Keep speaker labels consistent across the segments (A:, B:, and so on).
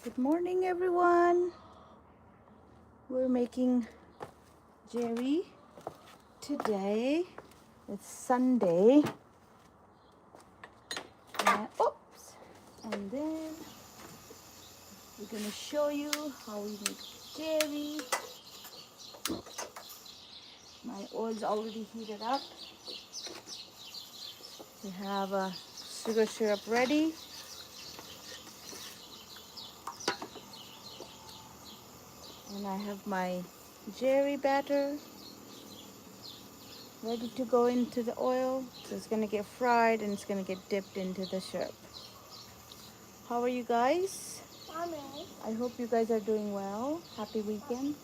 A: Good morning, everyone. We're making Jeri today. It's Sunday. Oops. And then we're going to show you how we make Jeri. My oil's already heated up. We have a sugar syrup ready. And I have my Jeri batter ready to go into the oil. So it's going to get fried and it's going to get dipped into the syrup. How are you guys?
B: Mommy,
A: I hope you guys are doing well. Happy weekend.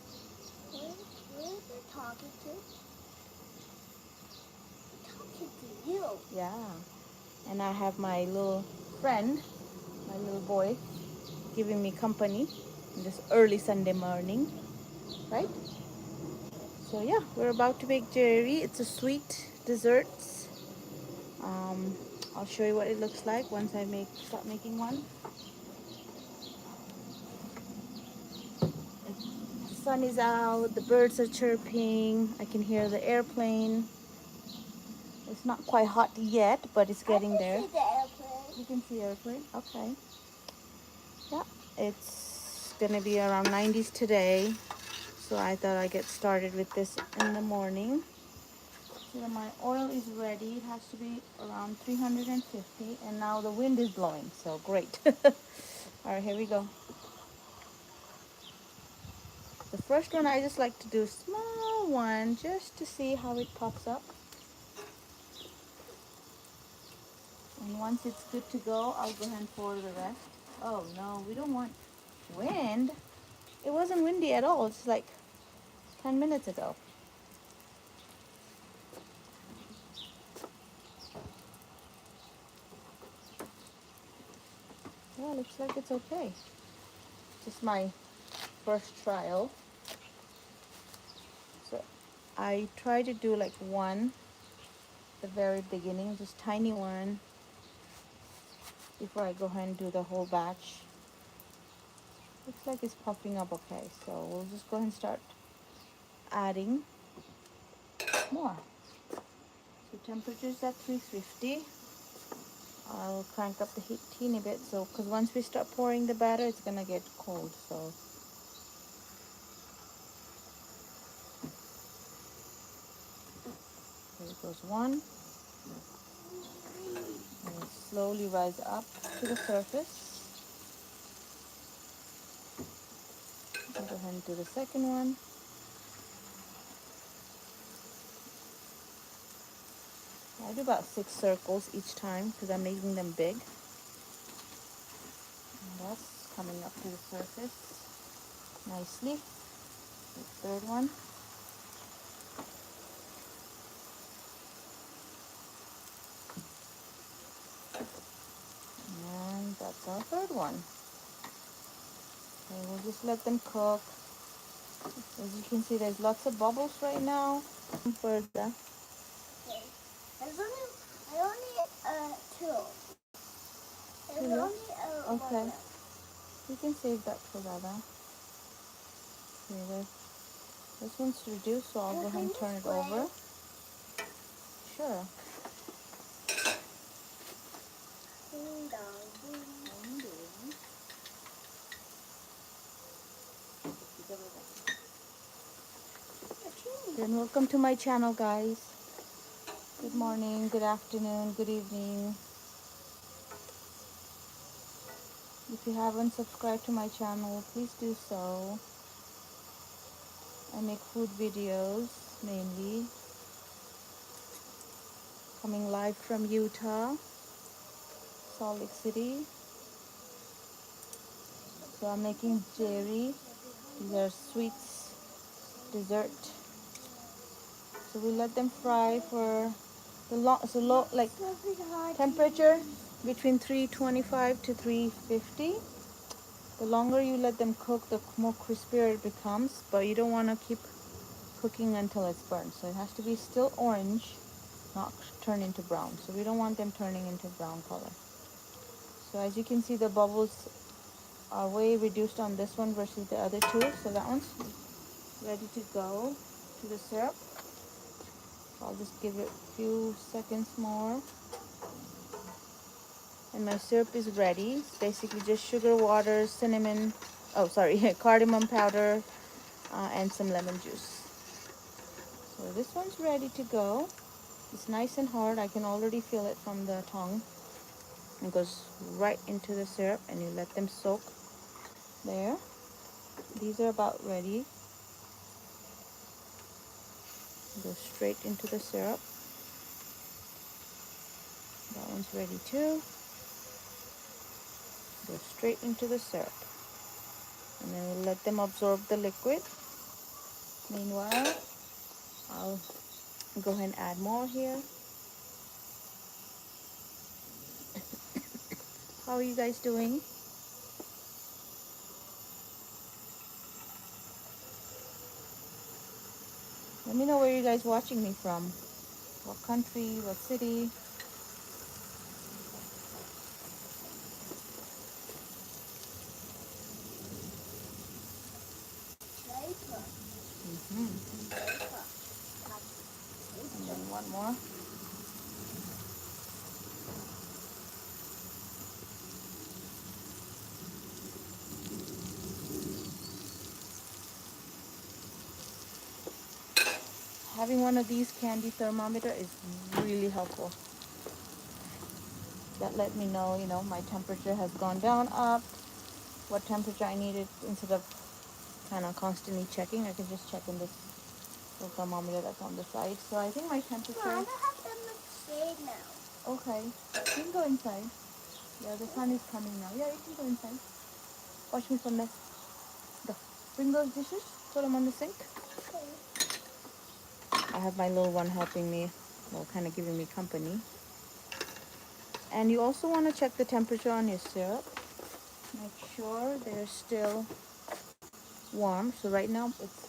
B: who is it talking to? Talking to you.
A: Yeah. And I have my little friend, my little boy, giving me company in this early Sunday morning, right? So yeah, we're about to make Jeri. It's a sweet dessert. I'll show you what it looks like once I start making one. The sun is out, the birds are chirping, I can hear the airplane. It's not quite hot yet, but it's getting there.
B: I can see the airplane.
A: You can see airplane? Okay. Yeah, it's gonna be around 90s today. So I thought I'd get started with this in the morning. So my oil is ready. It has to be around 350, and now the wind is blowing, so great. All right, here we go. The first one I just like to do a small one just to see how it pops up. And once it's good to go, I'll go ahead and pour the rest. Oh no, we don't want wind. It wasn't windy at all. It's like 10 minutes ago. Yeah, looks like it's okay. Just my first trial. So I try to do like one at the very beginning, just tiny one, before I go ahead and do the whole batch. Looks like it's popping up okay. So we'll just go ahead and start adding more. So temperature is at 350. I'll crank up the heat teeny bit, so because once we start pouring the batter, it's gonna get cold. So here goes one. And it slowly rise up to the surface. I'll go ahead and do the second one. I do about 6 circles each time because I'm making them big. And that's coming up to the surface nicely. The third one. And that's our third one. Okay, we'll just let them cook. As you can see, there's lots of bubbles right now. Further.
B: Okay. I only two. There's
A: Yeah.
B: only
A: Okay.
B: one.
A: You can save that for Dada. Okay, this one's reduced, so I'll go ahead and turn it over. Sure.
B: Ding dong, ding.
A: Then welcome to my channel, guys. Good morning, good afternoon, good evening. If you haven't subscribed to my channel, please do so. I make food videos mainly, coming live from Utah, Salt Lake City. So I'm making Jeri. These are sweets, dessert. So we let them fry for the low like temperature between 325 to 350. The longer you let them cook, the more crispier it becomes, but you don't want to keep cooking until it's burnt. So it has to be still orange, not turn into brown. So we don't want them turning into brown color. So as you can see, the bubbles are way reduced on this one versus the other two. So that one's ready to go to the syrup. I'll just give it a few seconds more. And my syrup is ready. It's basically just sugar, water, cinnamon, oh sorry, cardamom powder, and some lemon juice. So this one's ready to go. It's nice and hard. I can already feel it from the tongue. It goes right into the syrup and you let them soak there. These are about ready. Go straight into the syrup. That one's ready too. Go straight into the syrup. And then we'll let them absorb the liquid. Meanwhile, I'll go ahead and add more here. How are you guys doing? Let me know where you guys watching me from. What country, what city? Mm-hmm. And then one more. Having one of these candy thermometer is really helpful. That let me know, my temperature has gone down, up, what temperature I needed. Instead of kind of constantly checking, I can just check in this little thermometer that's on the side. So I think my temperature...
B: I don't have them inside now.
A: Okay, you can go inside. Yeah, the sun is coming now. Yeah, you can go inside. Watch me from there. Go. Bring those dishes. Put them on the sink. I have my little one helping me, well, kind of giving me company. And you also want to check the temperature on your syrup. Make sure they're still warm. So right now it's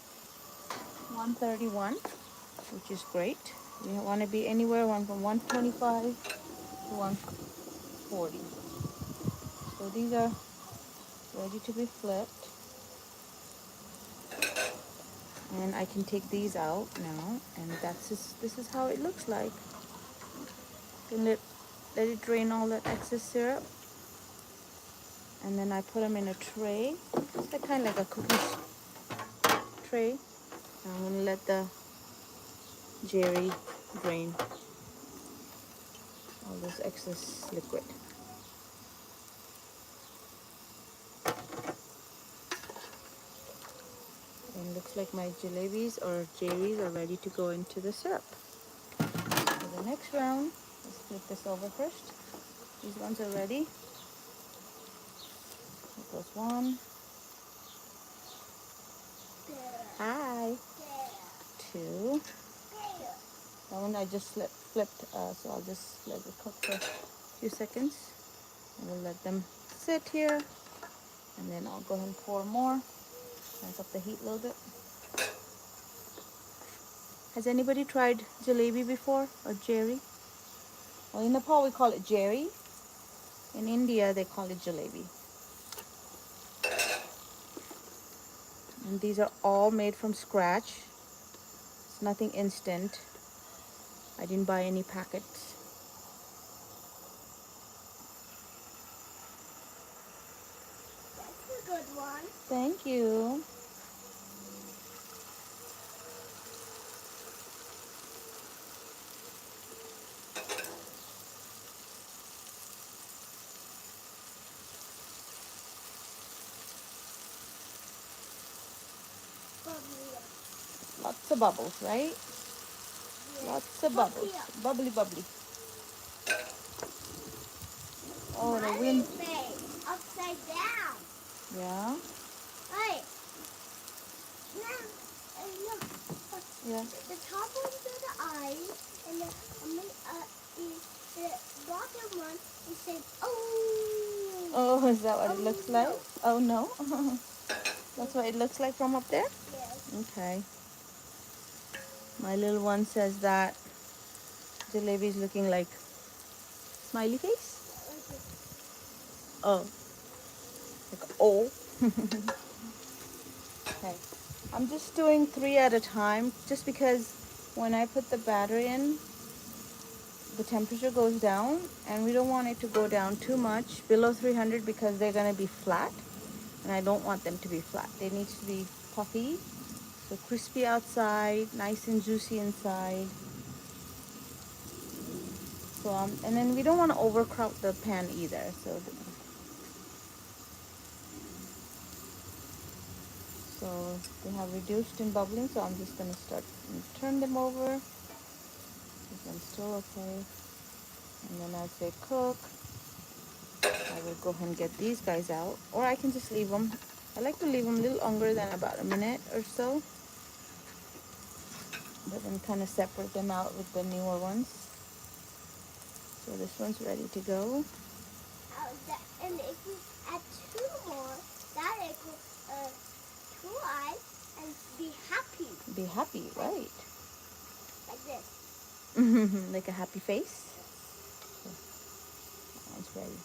A: 131, which is great. You want to be anywhere from 125 to 140. So these are ready to be flipped. And I can take these out now, and this is how it looks like. You can let it drain all that excess syrup. And then I put them in a tray. It's like kind of like a cookie tray. And I'm gonna let the Jeri drain all this excess liquid. And looks like my jalebis or Jeris are ready to go into the syrup. For the next round, let's flip this over first. These ones are ready. There goes one. Hi. Two. That one I just flipped, so I'll just let it cook for a few seconds. And we'll let them sit here. And then I'll go ahead and pour more. Crank up the heat a little bit. Has anybody tried jalebi before, or Jeri? Well, in Nepal we call it Jeri. In India they call it jalebi. And these are all made from scratch. It's nothing instant. I didn't buy any packets.
B: That's a good one.
A: Thank you. Lots of bubbles, right? Lots of bubbles. Bubbly, bubbly. Oh, the wind.
B: Upside down.
A: Yeah?
B: Hey. Now, look.
A: Yeah.
B: The top ones are the eyes, and the bottom one is said, oh.
A: Oh, is that what it looks like?
B: No.
A: Oh, no? That's what it looks like from up there?
B: Yes.
A: Okay. My little one says that jalebi is looking like smiley face. Oh. Like O. Okay. I'm just doing 3 at a time just because when I put the batter in, the temperature goes down and we don't want it to go down too much below 300 because they're going to be flat and I don't want them to be flat. They need to be puffy, so crispy outside, nice and juicy inside. So and then we don't want to overcrowd the pan either. So they have reduced and bubbling, so I'm just going to start and turn them over. This one's still okay. And then as they cook, I will go ahead and get these guys out, or I can just leave them. I like to leave them a little longer than about a minute or so, but then kind of separate them out with the newer ones. So this one's ready to go.
B: And if we add 2 more, that it will try and be happy.
A: Be happy, right?
B: Like this.
A: Like a happy face. That's ready.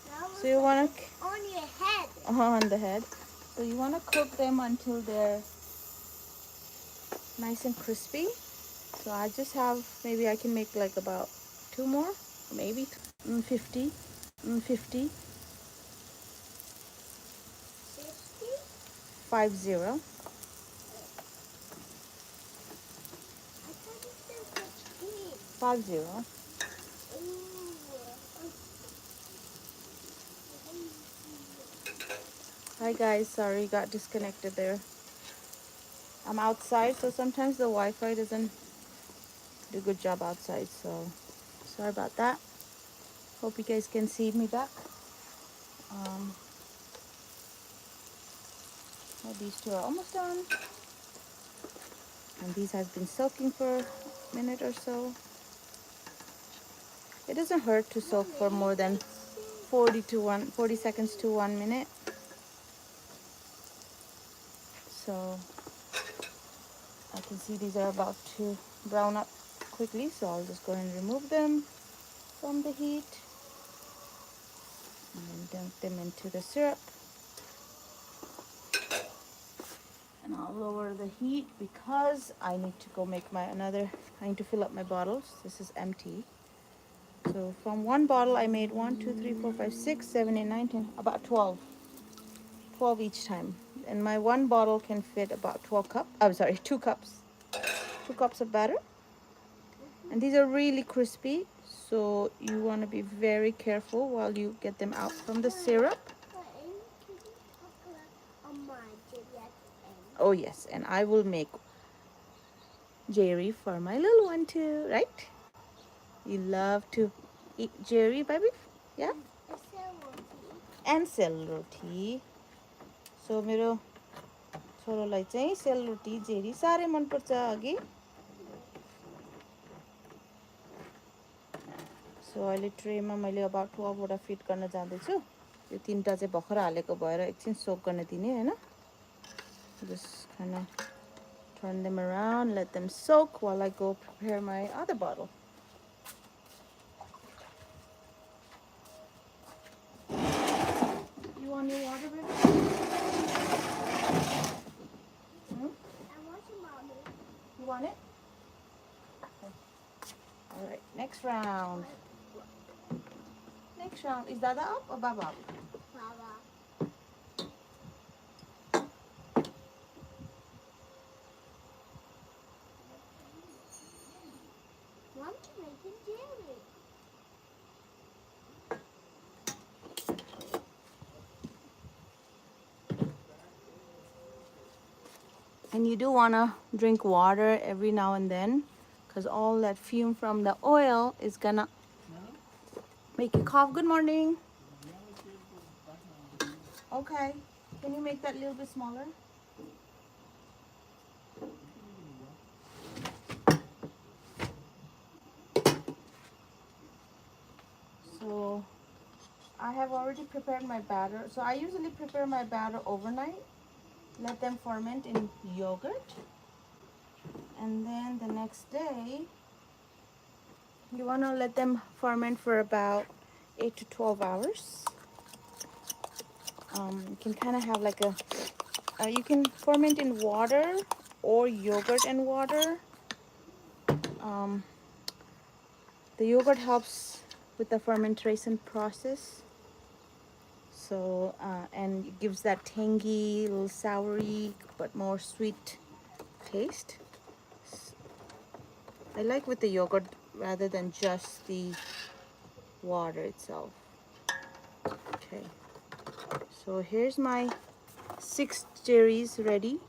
B: Now
A: So you want to
B: on your head.
A: on the head. So you want to cook them until they're nice and crispy. So I just have, maybe I can make like about 2 more, maybe 50, 50,
B: 50?
A: 50,
B: I thought you said 15.
A: 50. Hi guys, sorry, got disconnected there. I'm outside, so sometimes the Wi-Fi doesn't do a good job outside, so sorry about that. Hope you guys can see me back. Well, these two are almost done. And these has been soaking for a minute or so. It doesn't hurt to soak for more than 40 seconds to 1 minute. So I can see these are about to brown up quickly, so I'll just go ahead and remove them from the heat and then dunk them into the syrup. And I'll lower the heat because I need to go make I need to fill up my bottles. This is empty. So from one bottle I made 1, 2, 3, 4, 5, 6, 7, 8, 9, 10, about 12 each time. And my one bottle can fit about 2 cups. 2 cups of batter. And these are really crispy, so you want to be very careful while you get them out from the syrup. Oh yes, and I will make Jeri for my little one too, right? You love to eat Jeri, baby? Yeah? And sel roti. So मेरो छोरोलाई चाहिँ sel roti Jerry साह्रै मनपर्छ अघि. सो अहिले ट्रेमा मैले about 12 वटा fit गर्न जाँदैछु. यो 3टा चाहिँ भर्खर हालेको भएर एकछिन सोक गर्न दिने हैन. Just kind of turn them around, let them soak while I go prepare my other bottle. You want your water, baby?
B: I want some, Mommy.
A: You want it? Okay. All right, next round. Next round. Is Dada up or Baba up?
B: Baba. Want to make a jelly.
A: And you do want to drink water every now and then because all that fume from the oil is gonna make you cough. Good morning. Okay. Can you make that a little bit smaller? So I have already prepared my batter. So I usually prepare my batter overnight. Let them ferment in yogurt. And then the next day, you want to let them ferment for about 8 to 12 hours. You can kind of have like a, you can ferment in water or yogurt and water. Um, the yogurt helps with the fermentation process. So, and it gives that tangy, little soury, but more sweet taste. I like with the yogurt rather than just the water itself. Okay, so here's my 6 cherries ready.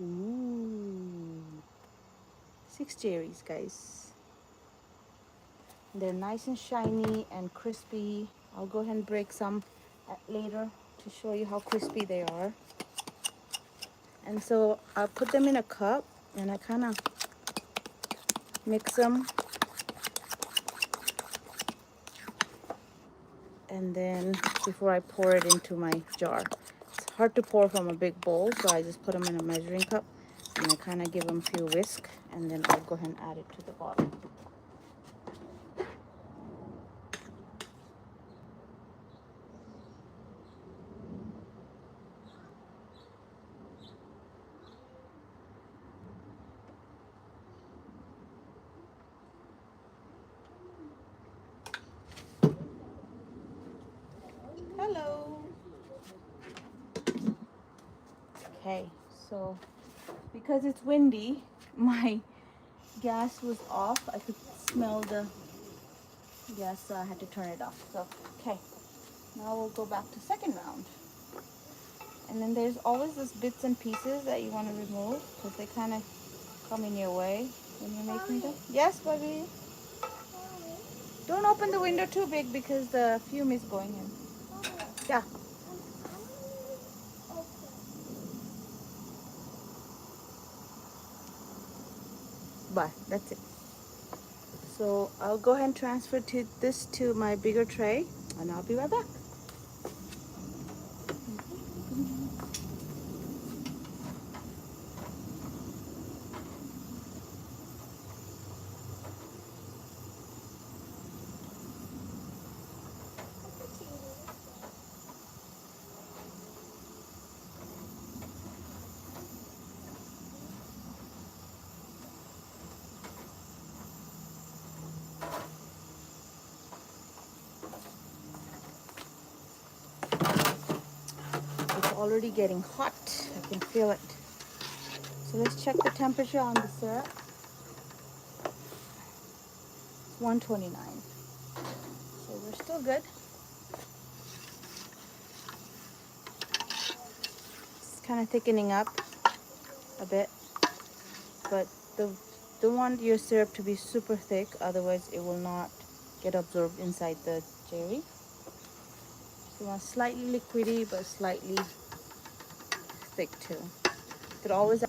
A: Ooh, 6 cherries, guys. They're nice and shiny and crispy. I'll go ahead and break some later to show you how crispy they are. And so I'll put them in a cup and I kind of mix them. And then before I pour it into my jar. It's hard to pour from a big bowl, so I just put them in a measuring cup and I kind of give them a few whisk, and then I'll go ahead and add it to the bottle. Hello. Okay, so because it's windy, my gas was off. I could smell the gas, so I had to turn it off. So, okay, now we'll go back to second round. And then there's always those bits and pieces that you want to remove because they kind of come in your way when you're making them. Yes, baby? Don't open the window too big because the fume is going in. Yeah. Bye. That's it. So I'll go ahead and transfer this to my bigger tray and I'll be right back. It's already getting hot. I can feel it. So let's check the temperature on the syrup. It's 129. So we're still good. It's kind of thickening up a bit, but don't want your syrup to be super thick, otherwise it will not get absorbed inside the cherry. So you want slightly liquidy but slightly thick too. You could always,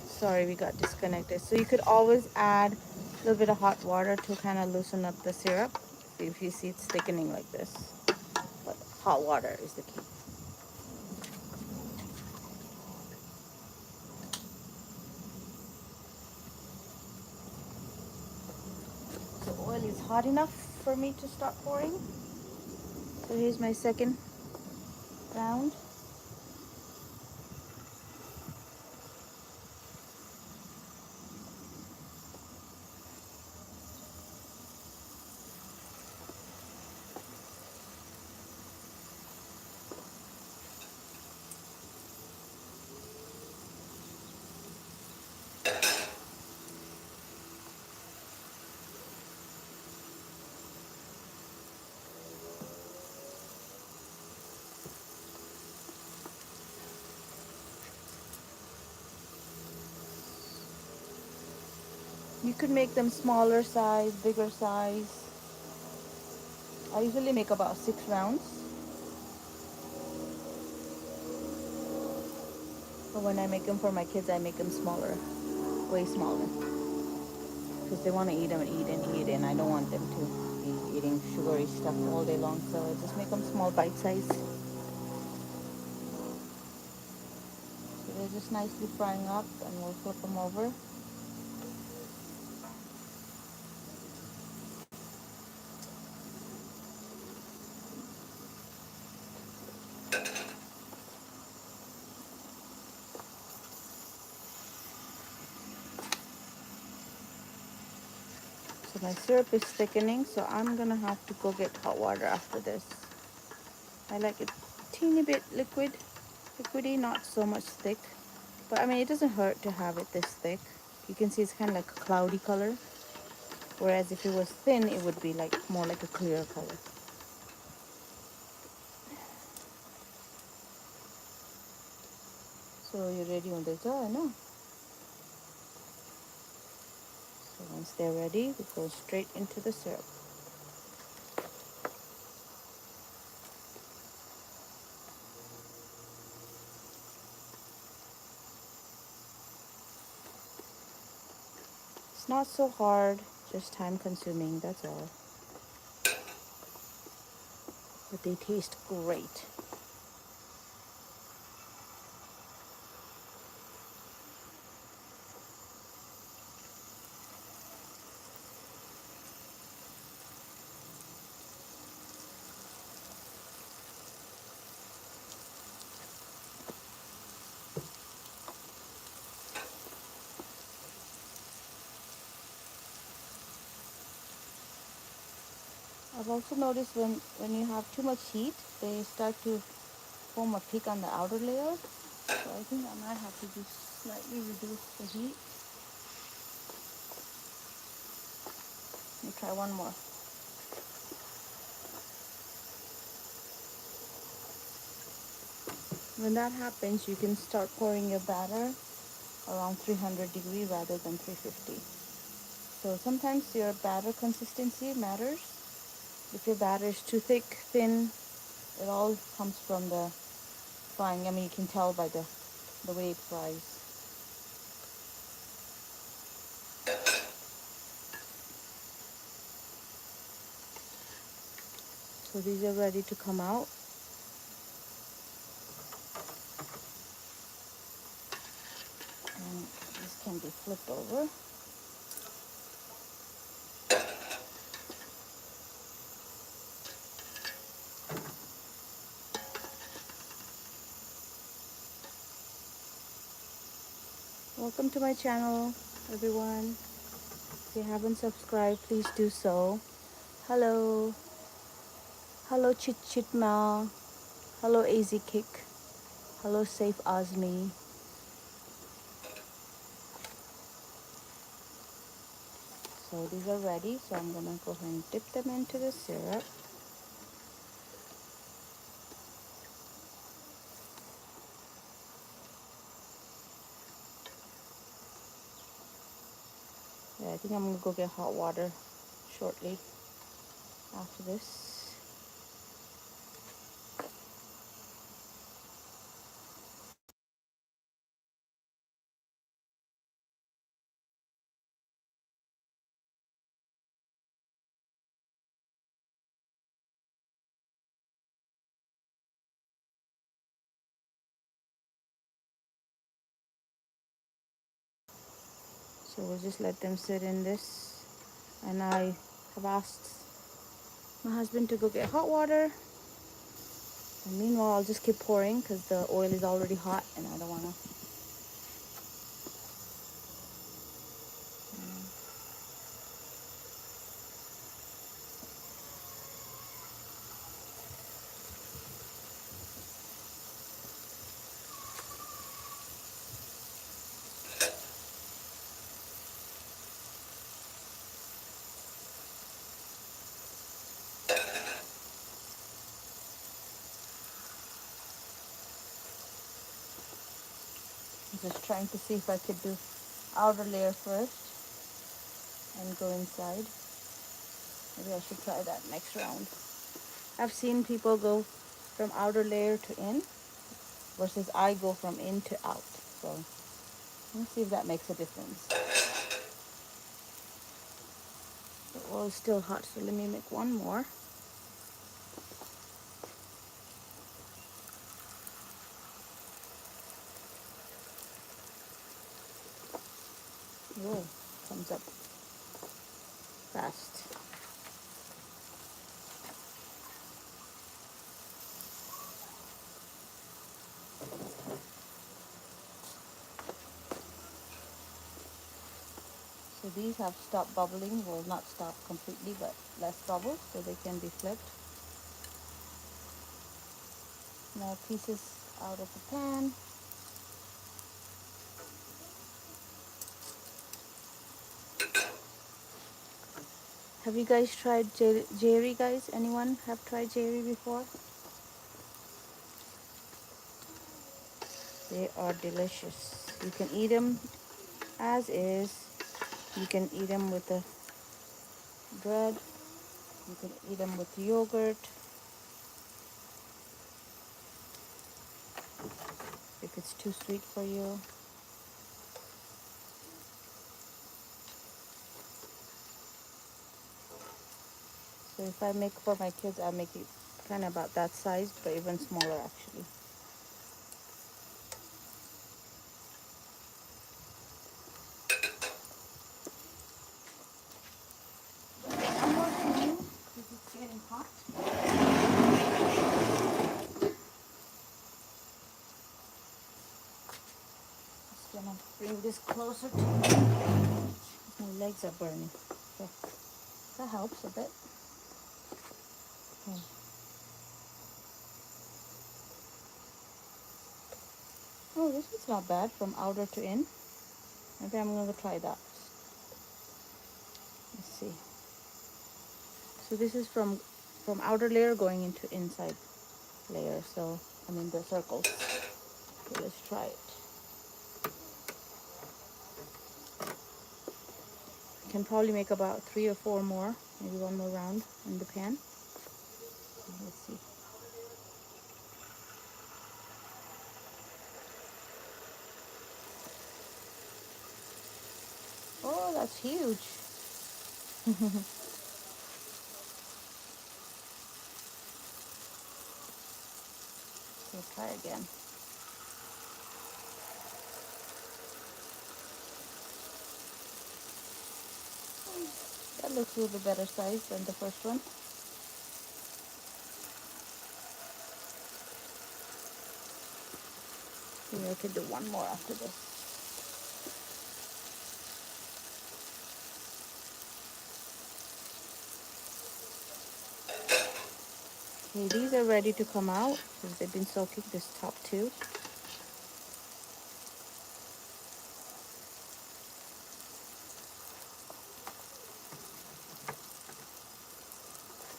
A: sorry, we got disconnected. So you could always add a little bit of hot water to kind of loosen up the syrup if you see it's thickening like this. But hot water is the key. The oil is hot enough for me to start pouring. So here's my second round. You could make them smaller size, bigger size. I usually make about 6 rounds. But when I make them for my kids, I make them smaller, way smaller. Because they want to eat them and eat and eat, and I don't want them to be eating sugary stuff all day long. So I just make them small bite size. So they're just nicely frying up, and we'll flip them over. So my syrup is thickening, so I'm gonna have to go get hot water after this. I like it teeny bit liquidy, not so much thick. But I mean, it doesn't hurt to have it this thick. You can see it's kind of like a cloudy color. Whereas if it was thin, it would be like more like a clear color. So you're ready on the jar, no? So once they're ready, we go straight into the syrup. It's not so hard, just time consuming, that's all. But they taste great. I've also noticed when you have too much heat, they start to form a peak on the outer layer. So I think I might have to just slightly reduce the heat. Let me try one more. When that happens, you can start pouring your batter around 300 degrees rather than 350. So sometimes your batter consistency matters. If your batter is too thick, thin, it all comes from the frying. I mean, you can tell by the way it fries. So these are ready to come out. And this can be flipped over. Welcome to my channel, everyone. If you haven't subscribed, please do so. Hello. Hello, Chit Chit Mal. Hello, AZ Kick. Hello, Safe Osmi. So these are ready. So I'm gonna go ahead and dip them into the syrup. Yeah, I think I'm gonna go get hot water shortly after this. So we'll just let them sit in this. And I have asked my husband to go get hot water. And meanwhile, I'll just keep pouring because the oil is already hot and I don't wanna. I'm just trying to see if I could do outer layer first and go inside. Maybe I should try that next round. I've seen people go from outer layer to in versus I go from in to out. So let me see if that makes a difference. The oil is still hot, so let me make one more. Whoa, comes up fast. So these have stopped bubbling. Well, not stopped completely, but less bubbles, so they can be flipped. More pieces out of the pan. Have you guys tried Jeri, guys? Anyone have tried Jeri before? They are delicious. You can eat them as is. You can eat them with the bread. You can eat them with yogurt. If it's too sweet for you. So if I make for my kids, I make it kind of about that size, but even smaller actually. One more thing, because it's getting hot. Just gonna bring this closer to me. My legs are burning. Okay. That helps a bit. Okay. Oh, this is not bad from outer to in. Maybe I'm gonna try that. Let's see. So this is from outer layer going into inside layer. So I mean the circles. Okay, let's try it. Can probably make about 3 or 4 more, maybe one more round in the pan. Let's see. Oh, that's huge. So try again. That looks a little bit better size than the first one. Maybe I could do one more after this. Okay, these are ready to come out because they've been soaking, this top two.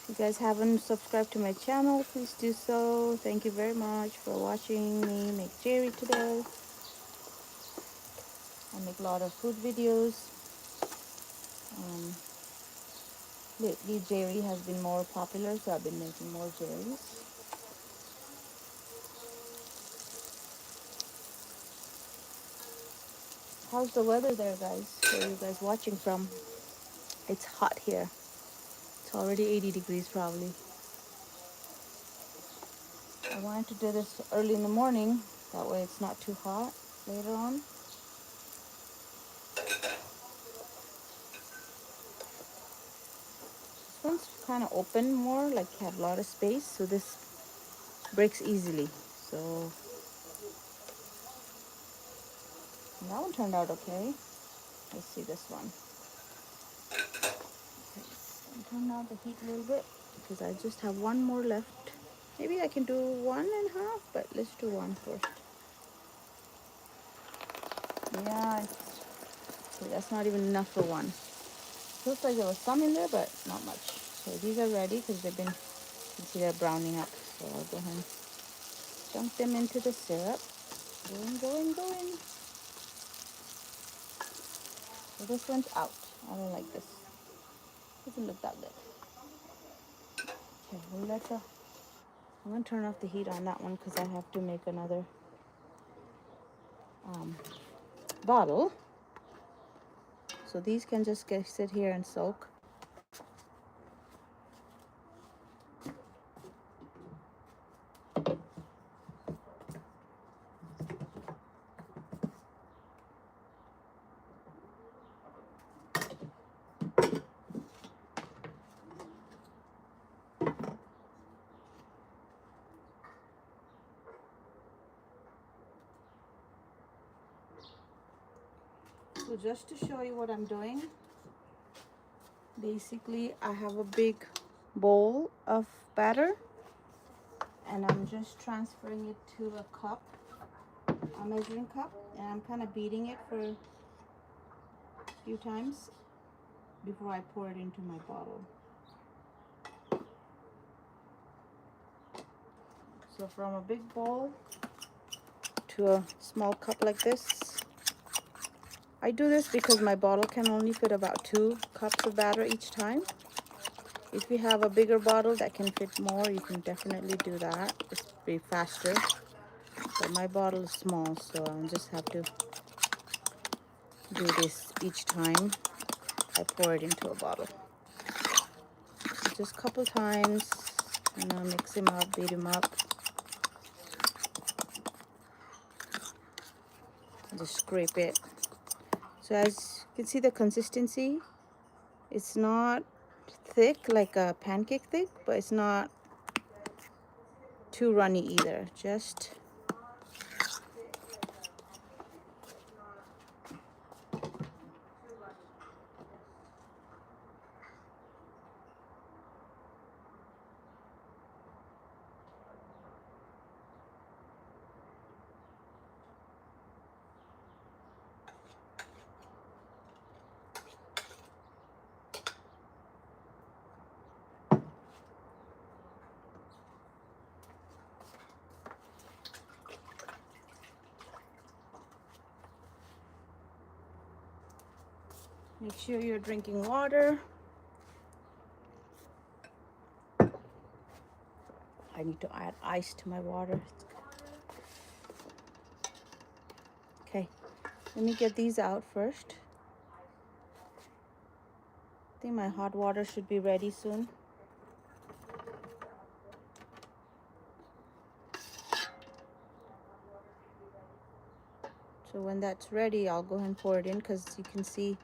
A: If you guys haven't subscribed to my channel, please do so. Thank you very much for watching me make Jeri today. I make a lot of food videos. Lately Jeri has been more popular, so I've been making more Jeris. How's the weather there, guys? Where are you guys watching from? It's hot here. It's already 80 degrees probably. I wanted to do this early in the morning. That way it's not too hot later on. This one's kind of open more, like you have a lot of space. So this breaks easily. So that one turned out okay. Let's see this one. Okay, turn down the heat a little bit because I just have one more left. Maybe I can do 1.5, but let's do one first. Yeah, okay, that's not even enough for one. Looks like there was some in there, but not much. So these are ready because they've been, you can see they're browning up. So I'll go ahead and dunk them into the syrup. Going. So this one's out. I don't like this. Doesn't look that good. Okay, we'll let the, I'm gonna turn off the heat on that one because I have to make another bottle. So these can just sit here and soak. So So just to show you what I'm doing, basically I have a big bowl of batter and I'm just transferring it to a cup, a measuring cup, and I'm kind of beating it for a few times before I pour it into my bottle. So from a big bowl to a small cup like this. I do this because my bottle can only fit about 2 cups of batter each time. If you have a bigger bottle that can fit more, you can definitely do that. It's pretty faster. But my bottle is small, so I'll just have to do this each time I pour it into a bottle. So just a couple times, and I'll mix him up, beat him up. Just scrape it. So as you can see the consistency, it's not thick like a pancake thick, but it's not too runny either. Just make sure you're drinking water. I need to add ice to my water. Okay, let me get these out first. I think my hot water should be ready soon. So when that's ready, I'll go ahead and pour it in, because you can see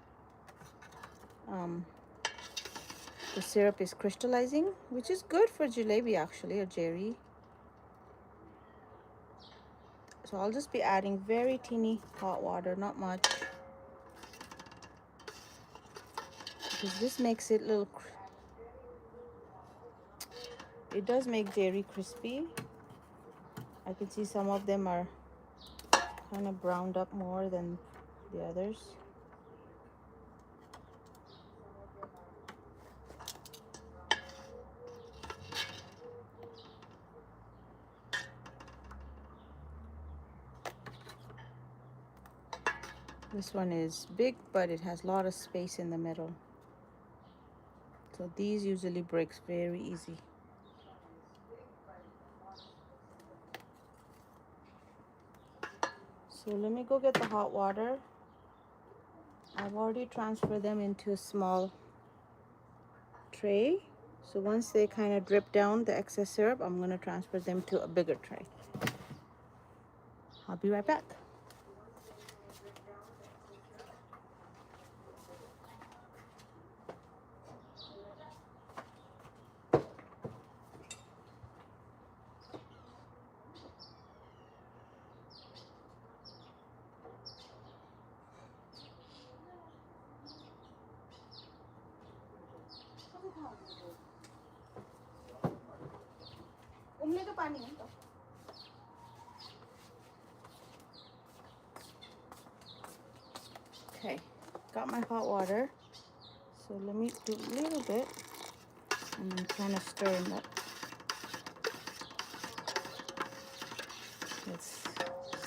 A: the syrup is crystallizing, which is good for jalebi actually, or Jeri. So I'll just be adding very teeny hot water, not much, because this makes it it does make Jeri crispy. I can see some of them are kind of browned up more than the others. This one is big, but it has a lot of space in the middle. So these usually breaks very easy. So let me go get the hot water. I've already transferred them into a small tray. So once they kind of drip down the excess syrup, I'm going to transfer them to a bigger tray. I'll be right back. Okay, got my hot water. So let me do a little bit and I'm kind of stirring that. It's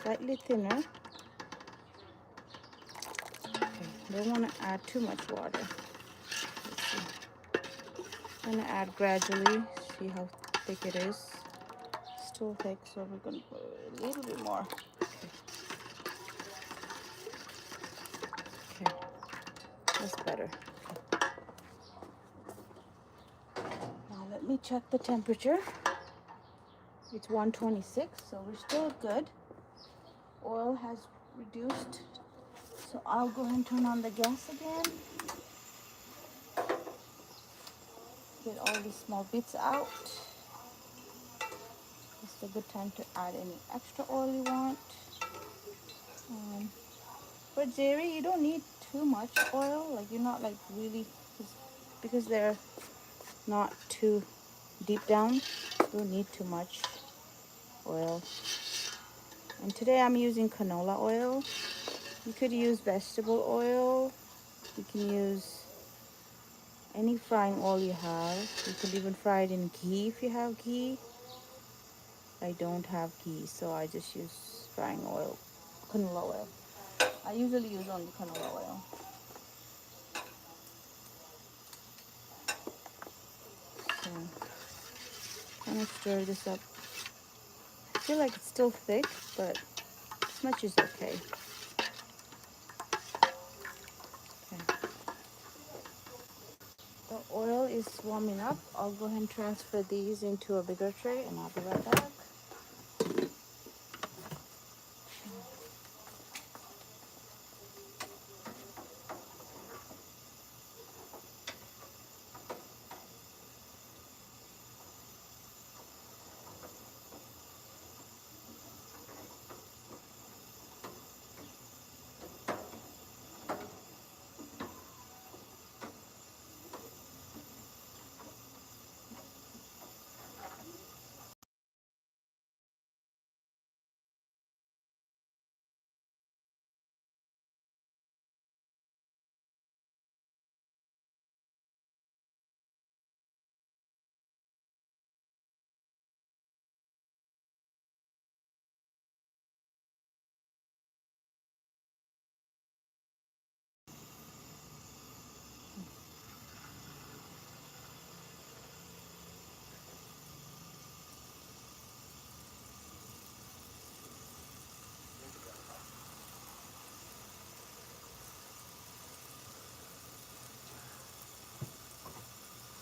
A: slightly thinner. Okay, don't want to add too much water. Let's see. I'm going to add gradually, see how thick it is. Still thick, so we're going to put a little bit more. Okay, that's better. Now let me check the temperature. It's 126, so we're still good. Oil has reduced, so I'll go ahead and turn on the gas again. Get all these small bits out. It's a good time to add any extra oil you want. For Jeri, you don't need too much oil, like you're not like really, because they're not too deep down, you don't need too much oil. And today I'm using canola oil. You could use vegetable oil. You can use any frying oil you have. You could even fry it in ghee if you have ghee. I don't have ghee, so I just use frying oil, canola oil. I usually use only canola oil. So I'm gonna stir this up. I feel like it's still thick, but as much is okay. Okay. The oil is warming up. I'll go ahead and transfer these into a bigger tray and I'll be right back.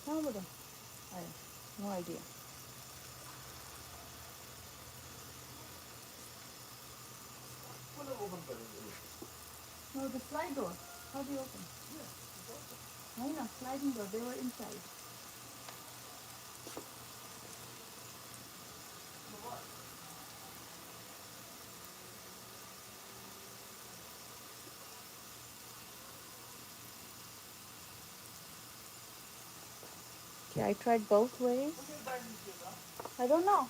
A: How about that? I have no idea. No, the slide door. How do you open? No, no, sliding door. They were inside. Okay, I tried both ways. I don't know.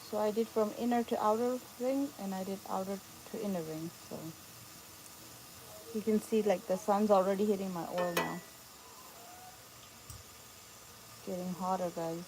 A: So I did from inner to outer ring and I did outer to inner ring. So you can see like the sun's already hitting my oil now. It's getting hotter, guys.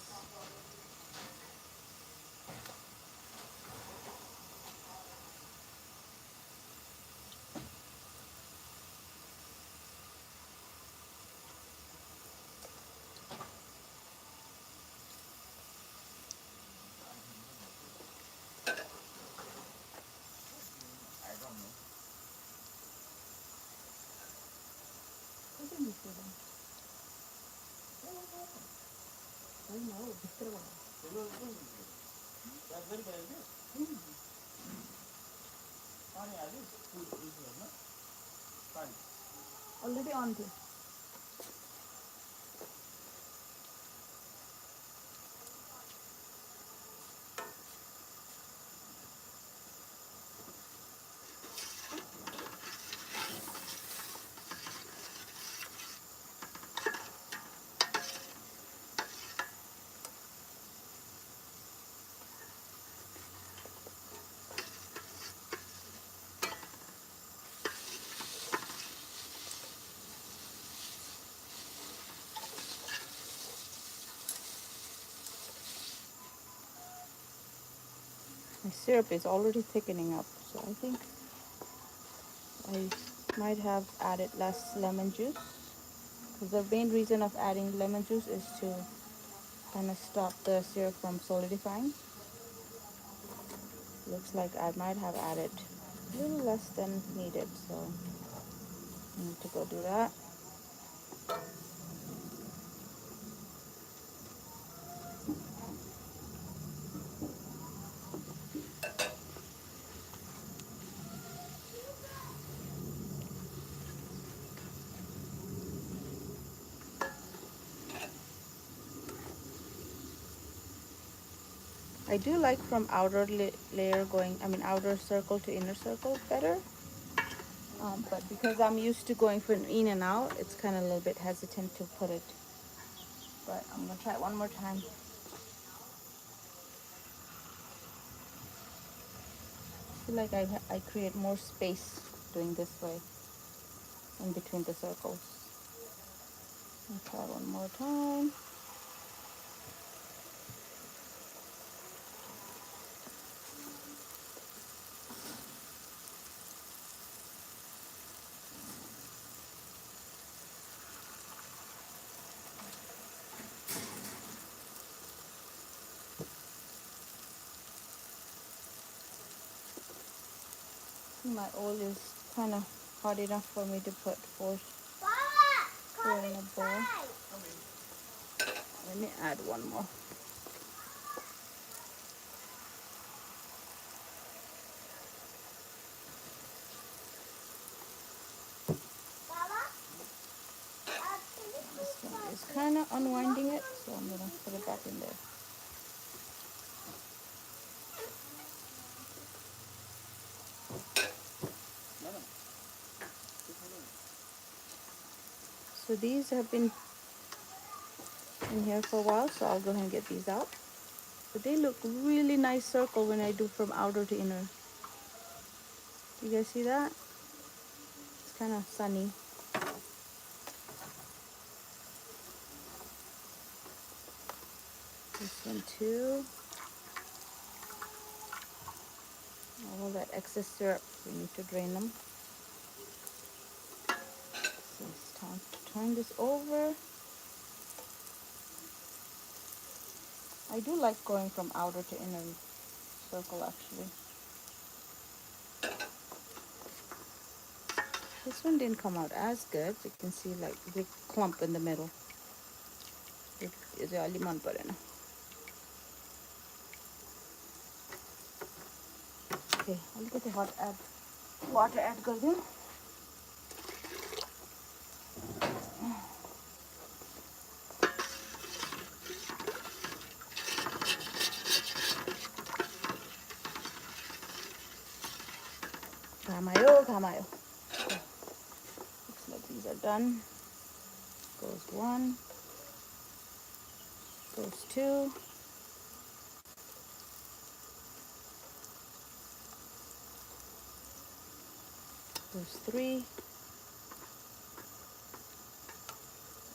A: Already on this. My syrup is already thickening up, so I think I might have added less lemon juice. Because the main reason of adding lemon juice is to kind of stop the syrup from solidifying. Looks like I might have added a little less than needed, so I need to go do that. I do like from outer layer going, outer circle to inner circle better. But because I'm used to going from in and out, it's kind of a little bit hesitant to put it. But I'm gonna try it one more time. I feel like I create more space doing this way in between the circles. I'll try one more time. My oil is kind of hot enough for me to put four in a bowl. Let me add one more. This one is kind of unwinding it, so I'm gonna put it back in there. So these have been in here for a while, so I'll go ahead and get these out. But they look really nice circle when I do from outer to inner. You guys see that? It's kind of sunny. This one too. All that excess syrup, we need to drain them. So it's time to turn this over. I do like going from outer to inner circle actually. This one didn't come out as good. You can see like big clump in the middle. Okay, I'll get the water add कर दूँ. घाम आयो. Okay. Looks like these are done. Goes one. Goes two. Goes three.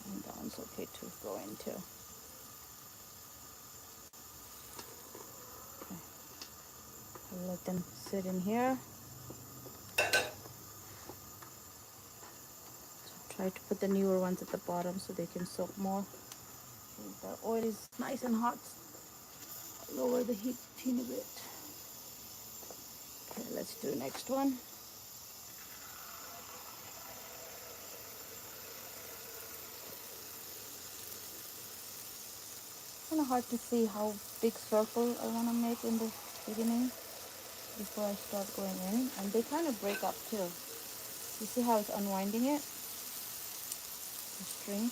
A: And that one's okay to go into. Okay. I'll let them sit in here. Try to put the newer ones at the bottom so they can soak more. The oil is nice and hot. Lower the heat a teeny bit. Okay, let's do next one. Kind of hard to see how big circle I want to make in the beginning before I start going in, and they kind of break up too. You see how it's unwinding it, the string.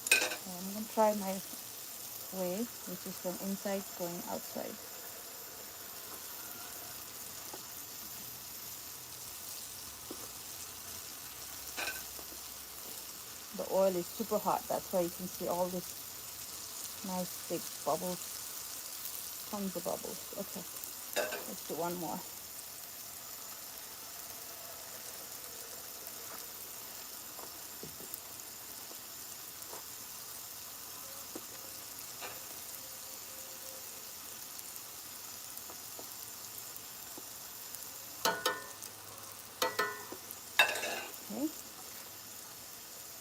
A: Okay, I'm gonna try my way, which is from inside going outside. The oil is super hot, that's why you can see all this nice big bubbles, tons of bubbles. Okay, let's do one more. Okay,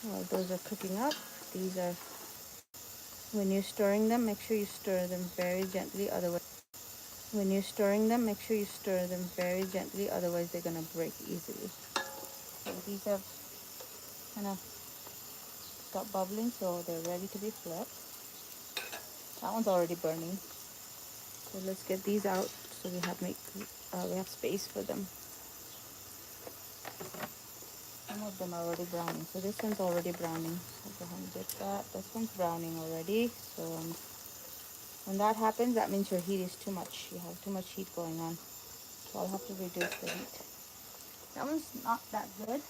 A: well, those are cooking up. These are, when you're stirring them, make sure you stir them very gently, otherwise they're gonna break easily. So these have kind of got bubbling, so they're ready to be flipped. That one's already burning. So let's get these out so we have space for them. Some of them are already browning. So this one's already browning. I'll go ahead and get that. This one's browning already. So when that happens, that means your heat is too much. You have too much heat going on. So I'll have to reduce the heat. That one's not that good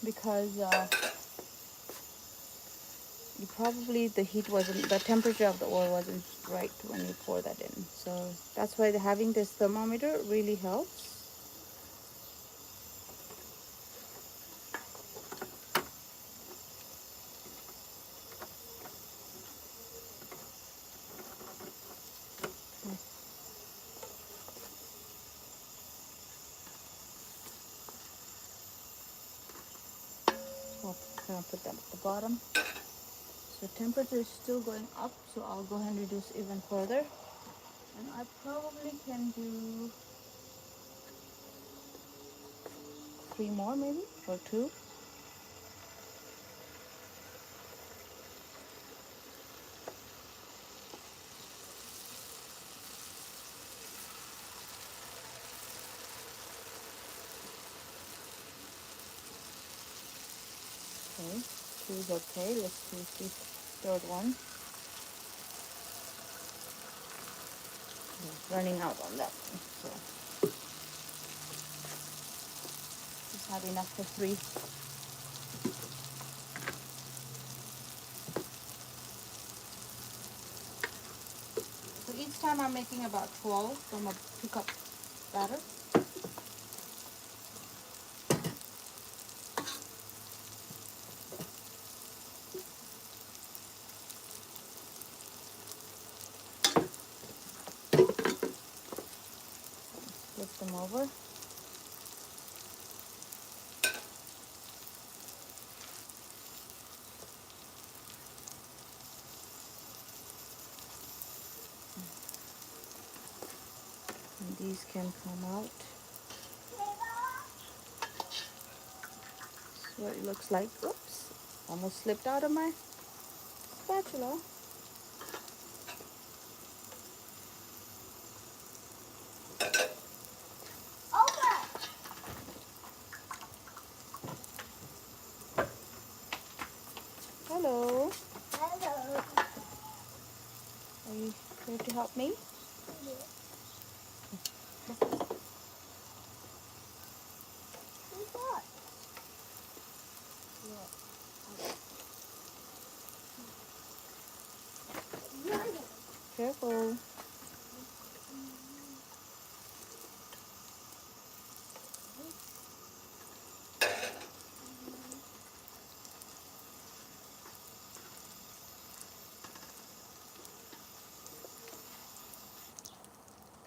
A: because the temperature of the oil wasn't right when you pour that in. So that's why having this thermometer really helps. I'm gonna put them at the bottom. So temperature is still going up, so I'll go ahead and reduce even further. And I probably can do 3 more maybe, or 2. Okay, 2 is okay. Let's do the third one. It's running out on that one, so just have enough for 3. So each time I'm making about 12 from a 2-cup batter. Flip them over. And these can come out. That's what it looks like. Oops, almost slipped out of my spatula. Hello.
B: Hello.
A: Are you here to help me? Careful.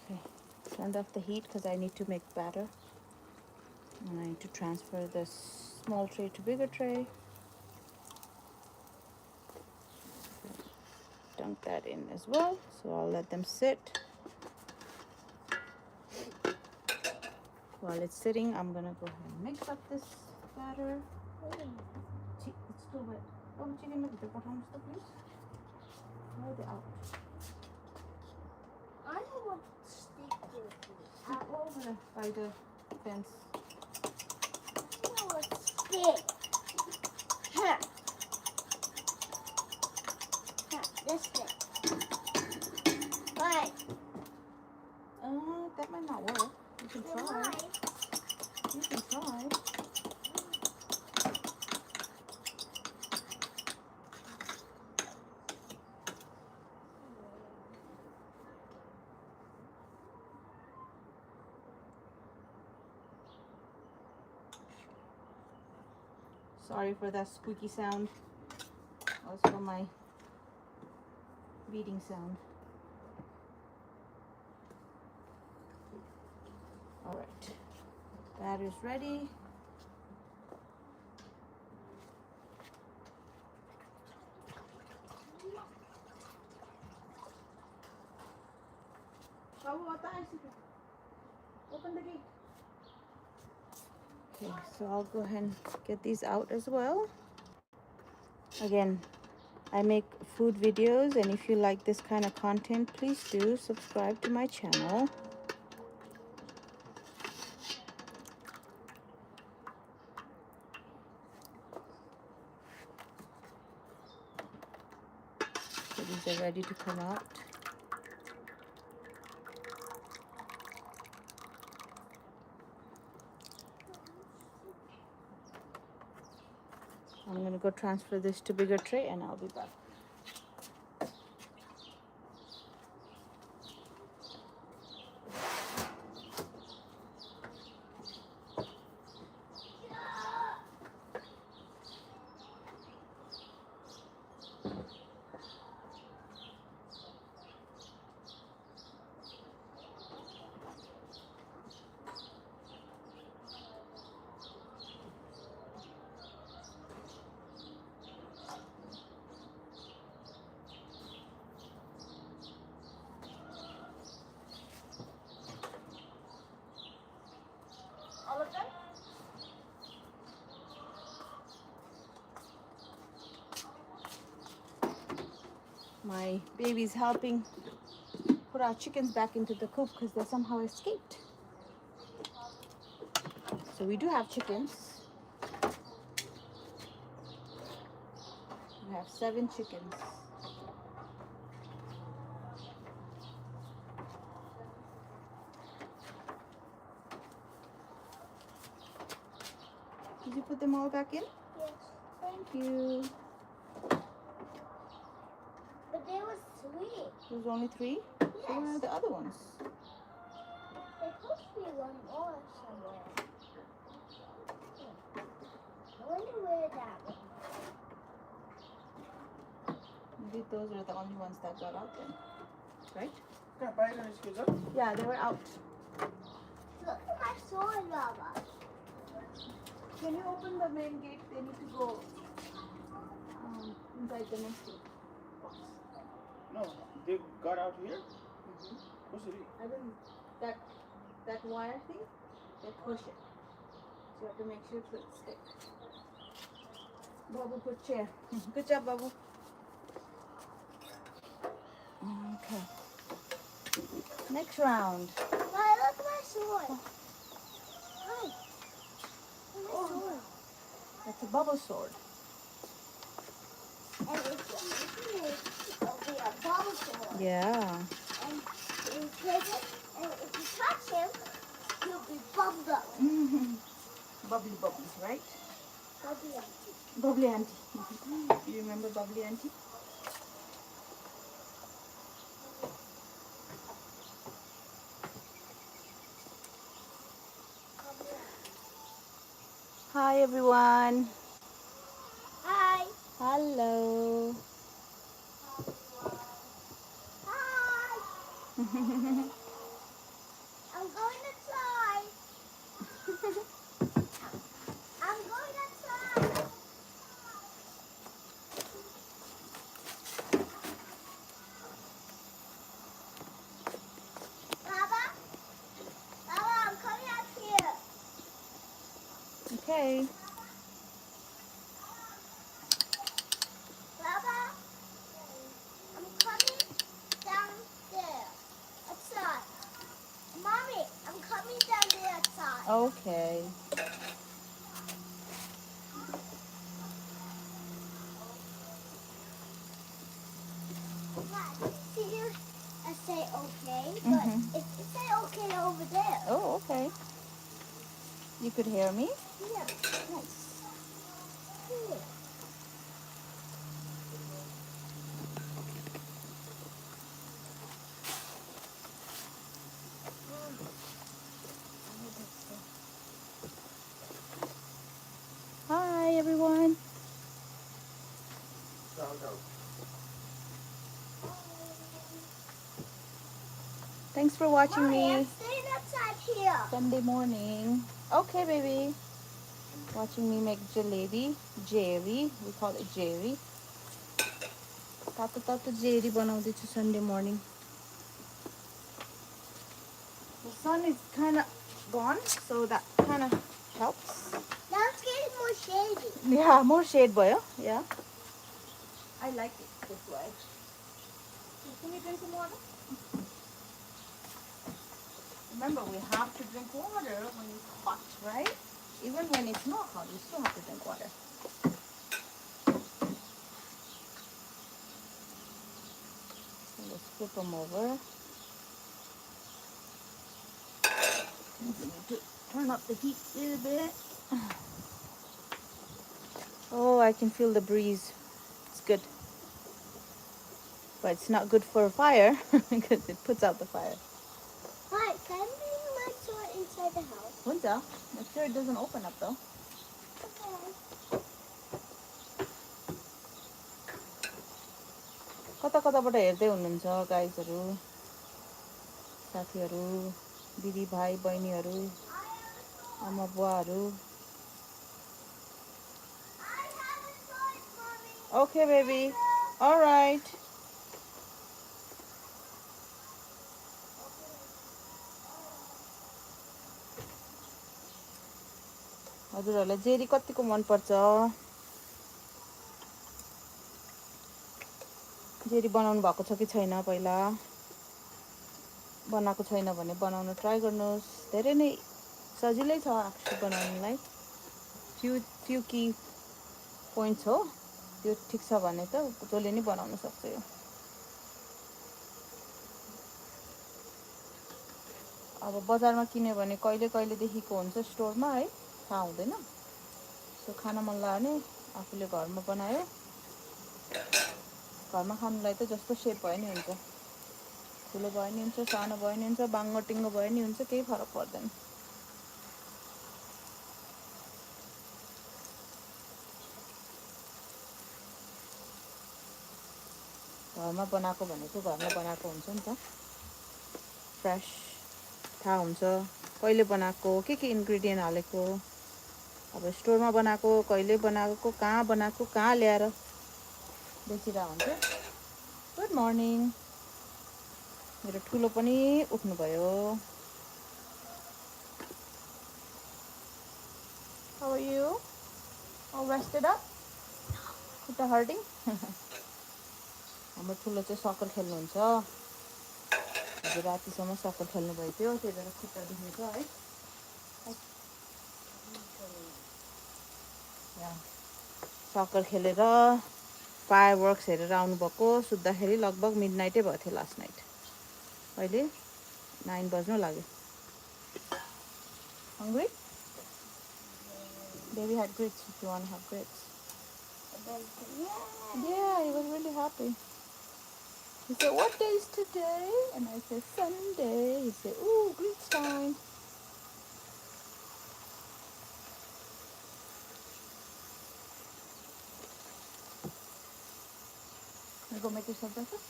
A: Okay, turned off the heat because I need to make batter. And I need to transfer this small tray to bigger tray. Dunk that in as well. So I'll let them sit. While it's sitting, I'm gonna go ahead and mix up this batter. It's still wet. Oh, chicken with the bottom stuff, please. Where are they out?
B: I don't want to stick with me.
A: Over there by the fence.
B: I don't want to stick. Huh. Huh. This thing. Right.
A: That might not work. You can try. You can try. Sorry for that squeaky sound. Also my beating sound. All right, batter's ready. Open the gate. Okay, so I'll go ahead and get these out as well. Again, I make food videos, and if you like this kind of content, please do subscribe to my channel. So these are ready to come out. I'm going to go transfer this to bigger tray and I'll be back. All of them? My baby's helping put our chickens back into the coop because they somehow escaped. So we do have chickens. We have 7 chickens. Did you put them all back in?
B: Yes.
A: Thank you.
B: But there was 3.
A: There's only 3?
B: Yes.
A: So where are the other ones?
B: There's supposed to be one more somewhere. I wonder where that one is.
A: Maybe those are the only ones that got out then. Right?
C: Yeah,
A: Yeah, they were out.
B: Look at my sword, Baba.
A: Can you open the main gate? They need to go inside the next box.
C: no, they got out here.
A: Mm-hmm.
C: What's it?
A: I don't. That wire thing, they push it. So you have to make sure it sticks. Babu, put chair. Good job, Babu. Okay. Next round.
B: Why, look at my sword. Hi. Look at my sword.
A: That's a bubble sword.
B: And it'll be a bubble sword.
A: Yeah.
B: And you take it, and if you touch him, he'll be bubbled up.
A: Bubbly bubbles, right?
B: Bubbly up.
A: Bubbly auntie. Do you remember bubbly auntie?
B: Bubbly up.
A: Hi everyone.
B: Hi.
A: Hello.
B: Hi. I'm going outside. I'm going outside. Baba? Baba, I'm coming out here.
A: Okay.
B: Baba, I'm coming down there. Outside. Mommy, I'm coming down there outside.
A: Okay.
B: See here, I say okay, but
A: Mhm.
B: it say okay over there.
A: Oh, okay. You could hear me?
B: Yeah.
A: Nice.
B: Here.
A: Hi everyone. Thanks for watching
B: Mommy, I'm
A: me
B: staying outside here.
A: Sunday morning. Okay, baby. Watching me make jalebi. Jeri. We call it Jeri. Tata Jeri बनाउँदैछु Sunday morning. The sun is kind of gone, so that kind of helps.
B: Now it's getting more shady.
A: Yeah, more shade भयो. Yeah. I like it this way. Can you drink some water? Remember, we have to drink water when it's hot, right? Even when it's not hot, you still have to drink water. Let's flip them over. We need to turn up the heat a little bit. Oh, I can feel the breeze. It's good. But it's not good for a fire because it puts out the fire.
B: Hi, can I bring my sword inside the house?
A: 혼자? Make sure it doesn't open up though.
B: Okay.
A: कता कताबाट हेर्दै हुनुहुन्छ गाइजहरू, साथीहरू, दिदी भाइ बहिनीहरू, आमा बुवाहरू.
B: I have a sword, Mommy.
A: Okay, baby. All right. हजुरहरूलाई जेरी कतिको मनपर्छ? जेरी बनाउनु भएको छ कि छैन पहिला? बनाएको छैन भने बनाउन ट्राई गर्नुहोस्. धेरै नै सजिलै छ एक्चुअली बनाउनलाई. फ्यु की पोइन्ट्स हो. त्यो ठिक छ भने त जसले नि बनाउन सक्छ यो. अब बजारमा किन्यो भने कहिले कहिलेदेखिको हुन्छ स्टोरमा है, थाहा हुँदैन. सो खान मन लाग्यो भने आफूले घरमा बनायो. घरमा खानुलाई त जस्तो सेप भयो नि हुन्छ. ठुलो भयो नि हुन्छ, सानो भयो नि हुन्छ, बाङ्गो टिङ्गो भयो नि हुन्छ, केही फरक पर्दैन. घरमा बनाएको भनेको घरमा बनाएको हुन्छ नि त. फ्रेस थाहा हुन्छ कहिले बनाएको, के इन्ग्रेडियन्ट हालेको. अब स्टोरमा बनाएको, कहिले बनाएको, कहाँ ल्याएर बेचिरहेको हुन्छ. Good morning. मेरो ठुलो पनि उठ्नुभयो. How are you? All rested up? खुट्टा हर्टिङ? हाम्रो ठुलो चाहिँ सकर खेल्नुहुन्छ. हिजो रातिसम्म सकर खेल्नुभएको थियो, त्यही भएर खुट्टा दुखेको है. सकर खेलेर फायर वर्क्स हेरेर आउनुभएको. सुत्दाखेरि लगभग मिडनाइटै भएको थियो लास्ट नाइट. अहिले 9 बज्नु लाग्यो. Hungry? Baby had grits if you want to have grits. Yeah, he was really happy. He said, what day is today? And I said, Sunday. He said, ooh, grits time. You go make yourself breakfast?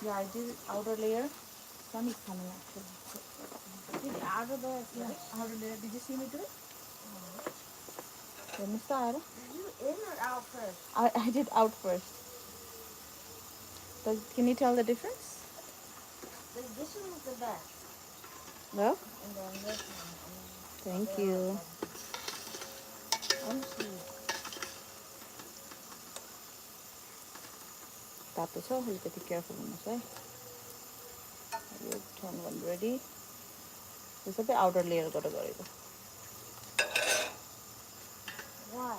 A: Yeah, I did outer layer. Sun is coming actually. Did outer layer. Did you see me do it? You missed out.
B: You in or out first?
A: I did out first. Can you tell the difference?
B: This one is the best.
A: No?
B: And then this one.
A: Thank you. तातो छ, अलिकति careful हुनुहोस् है. यो turn one ready. यो सबै outer लेयरबाट गरेको.
B: Why?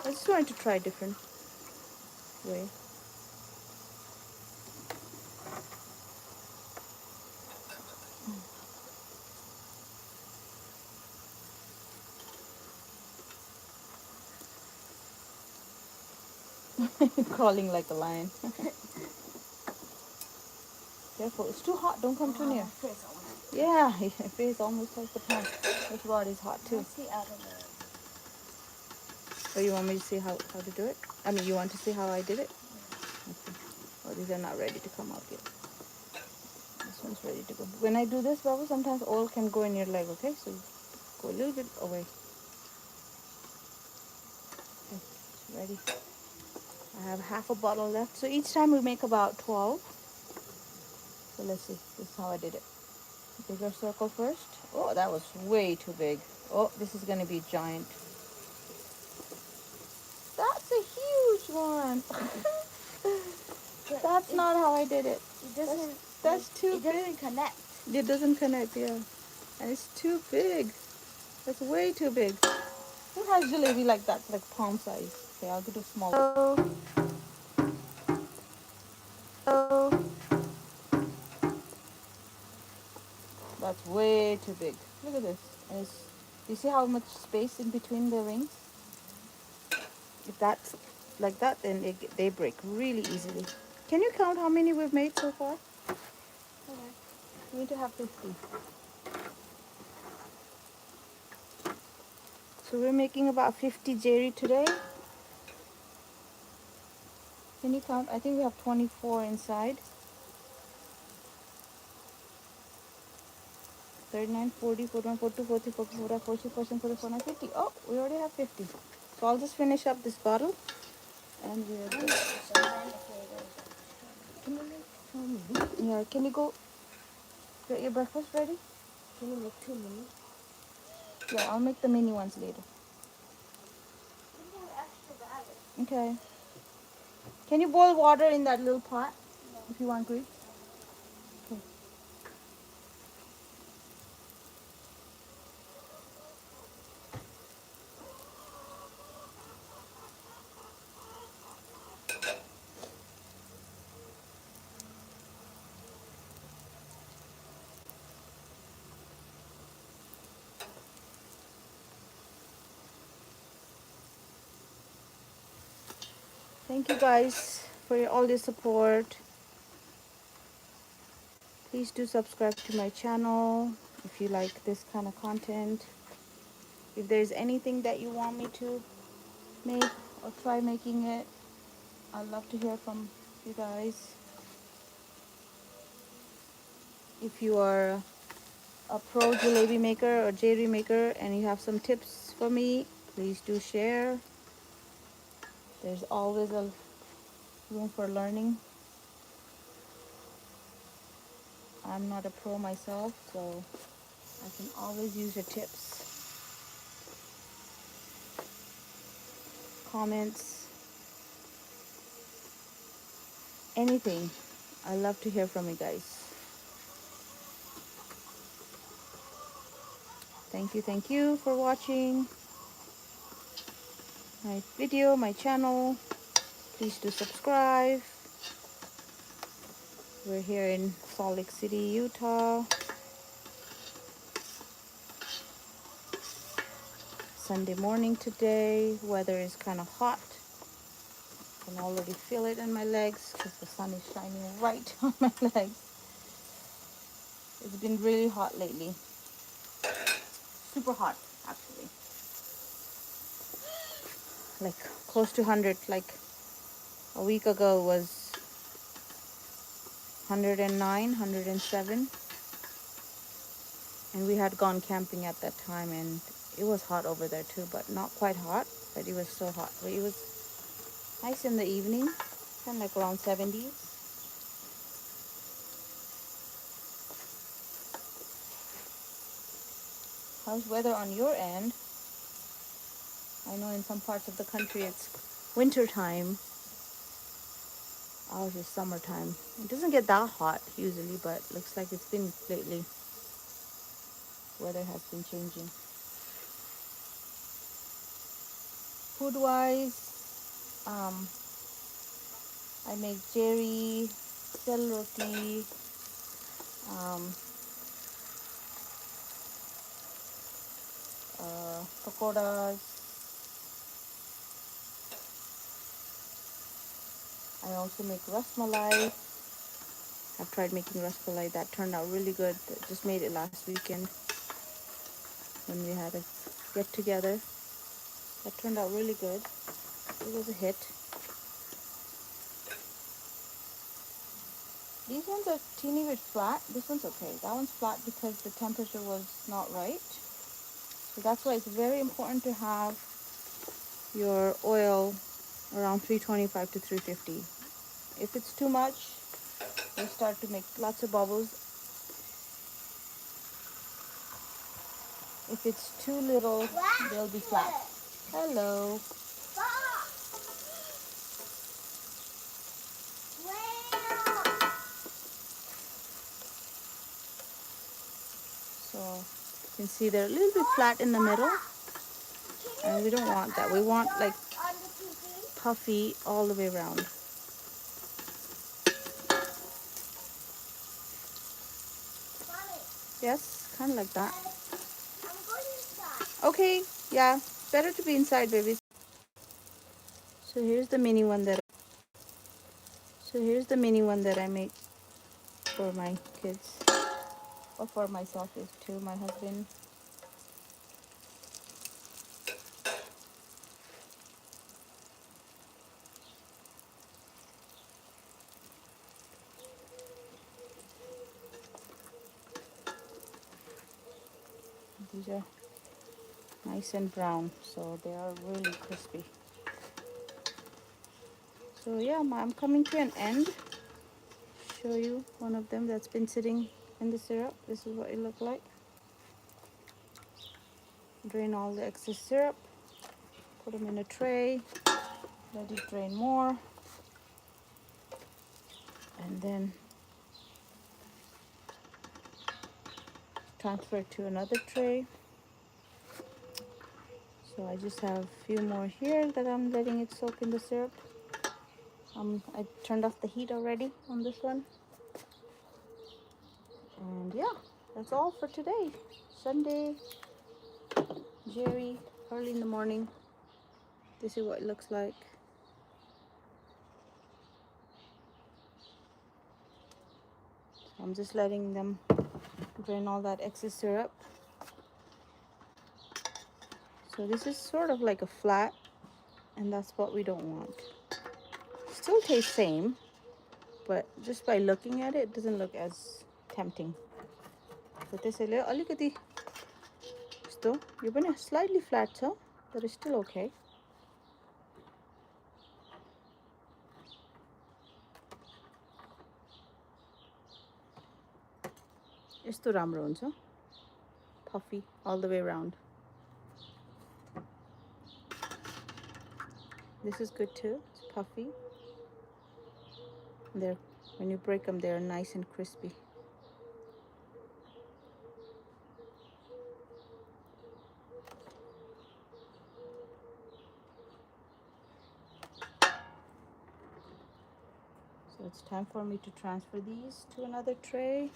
A: I just wanted to try a different way. Crawling like a lion. Careful, it's too hot. Don't come too near. Yeah, your face almost touched the pan. This body's hot too.
B: See out of there.
A: So you want me to see how to do it? I mean, you want to see how I did it? Okay. Oh, these are not ready to come out yet. This one's ready to go. When I do this, Babu, sometimes oil can go in your leg, okay? So go a little bit away. Okay, ready. I have half a bottle left. So each time we make about 12. So let's see. This is how I did it. Bigger circle first. Oh, that was way too big. Oh, this is going to be giant. That's a huge one. That's not how I did it.
B: It doesn't.
A: That's too big.
B: It doesn't connect.
A: It doesn't connect, yeah. And it's too big. That's way too big. Who has jalebi like that, like palm size? Okay, I'll do the small. That's way too big. Look at this. And you see how much space in between the rings? If that's like that, then they break really easily. Can you count how many we've made so far?
B: Okay.
A: We need to have 50. So we're making about 50 Jeri today. Can you count? I think we have 24 inside. 39, 40, 41, 42, 43, 44, 45, 46, 47, 48, 50. Oh, we already have 50. So I'll just finish up this bottle. And we're good.
B: Can you make too many?
A: Yeah, can you go get your breakfast ready?
B: Can you make too many?
A: Yeah, I'll make the mini ones later.
B: We have extra batteries.
A: Okay. Can you boil water in that little pot if you want grapes? Okay. Thank you guys for all your support. Please do subscribe to my channel if you like this kind of content. If there's anything that you want me to make or try making it, I'd love to hear from you guys. If you are a pro jalebi maker or jeri maker and you have some tips for me, please do share. There's always a room for learning. I'm not a pro myself, so I can always use your tips, comments, anything. I love to hear from you guys. Thank you for watching my video, my channel. Please do subscribe. We're here in Salt Lake City, Utah. Sunday morning today. Weather is kind of hot. I can already feel it in my legs because the sun is shining right on my legs. It's been really hot lately. Super hot, actually. Like close to 100. Like a week ago was 109, 107. And we had gone camping at that time, and it was hot over there too, but not quite hot, but it was so hot. But it was nice in the evening, kind of like around 70s. How's weather on your end? I know in some parts of the country it's winter time. Ours is summertime. It doesn't get that hot usually, but looks like it's been lately. Weather has been changing. Food-wise, I make jeri, cell roti, pakoras. I also make ras malai. I've tried making ras malai. That turned out really good. Just made it last weekend when we had a get together. That turned out really good. It was a hit. These ones are teeny bit flat. This one's okay. That one's flat because the temperature was not right. So that's why it's very important to have your oil around 325 to 350. If it's too much, they start to make lots of bubbles. If it's too little, they'll be flat. Hello. So you can see they're a little bit flat in the middle, and we don't want that. We want like puffy all the way around. Yes, kind of like that.
B: I'm going inside.
A: Okay, yeah, better to be inside, babies. So here's the mini one that I make for my kids, or for myself too, my husband. These are nice and brown, so they are really crispy. So yeah, I'm coming to an end. Show you one of them that's been sitting in the syrup. This is what it looked like. Drain all the excess syrup, put them in a tray, let it drain more, and then transfer it to another tray. So I just have a few more here that I'm letting it soak in the syrup. I turned off the heat already on this one. And yeah, that's all for today. Sunday, Jeri, early in the morning. This is what it looks like. So I'm just letting them drain all that excess syrup. So this is sort of like a flat, and that's what we don't want. Still tastes same, but just by looking at it, it doesn't look as tempting. So this is alikati. So you're gonna slightly flat, so that is still okay. Yस्तो राम्रो हुन्छ, puffy all the way around. This is good too. It's puffy. They're, when you break them, they're nice and crispy. So it's time for me to transfer these to another tray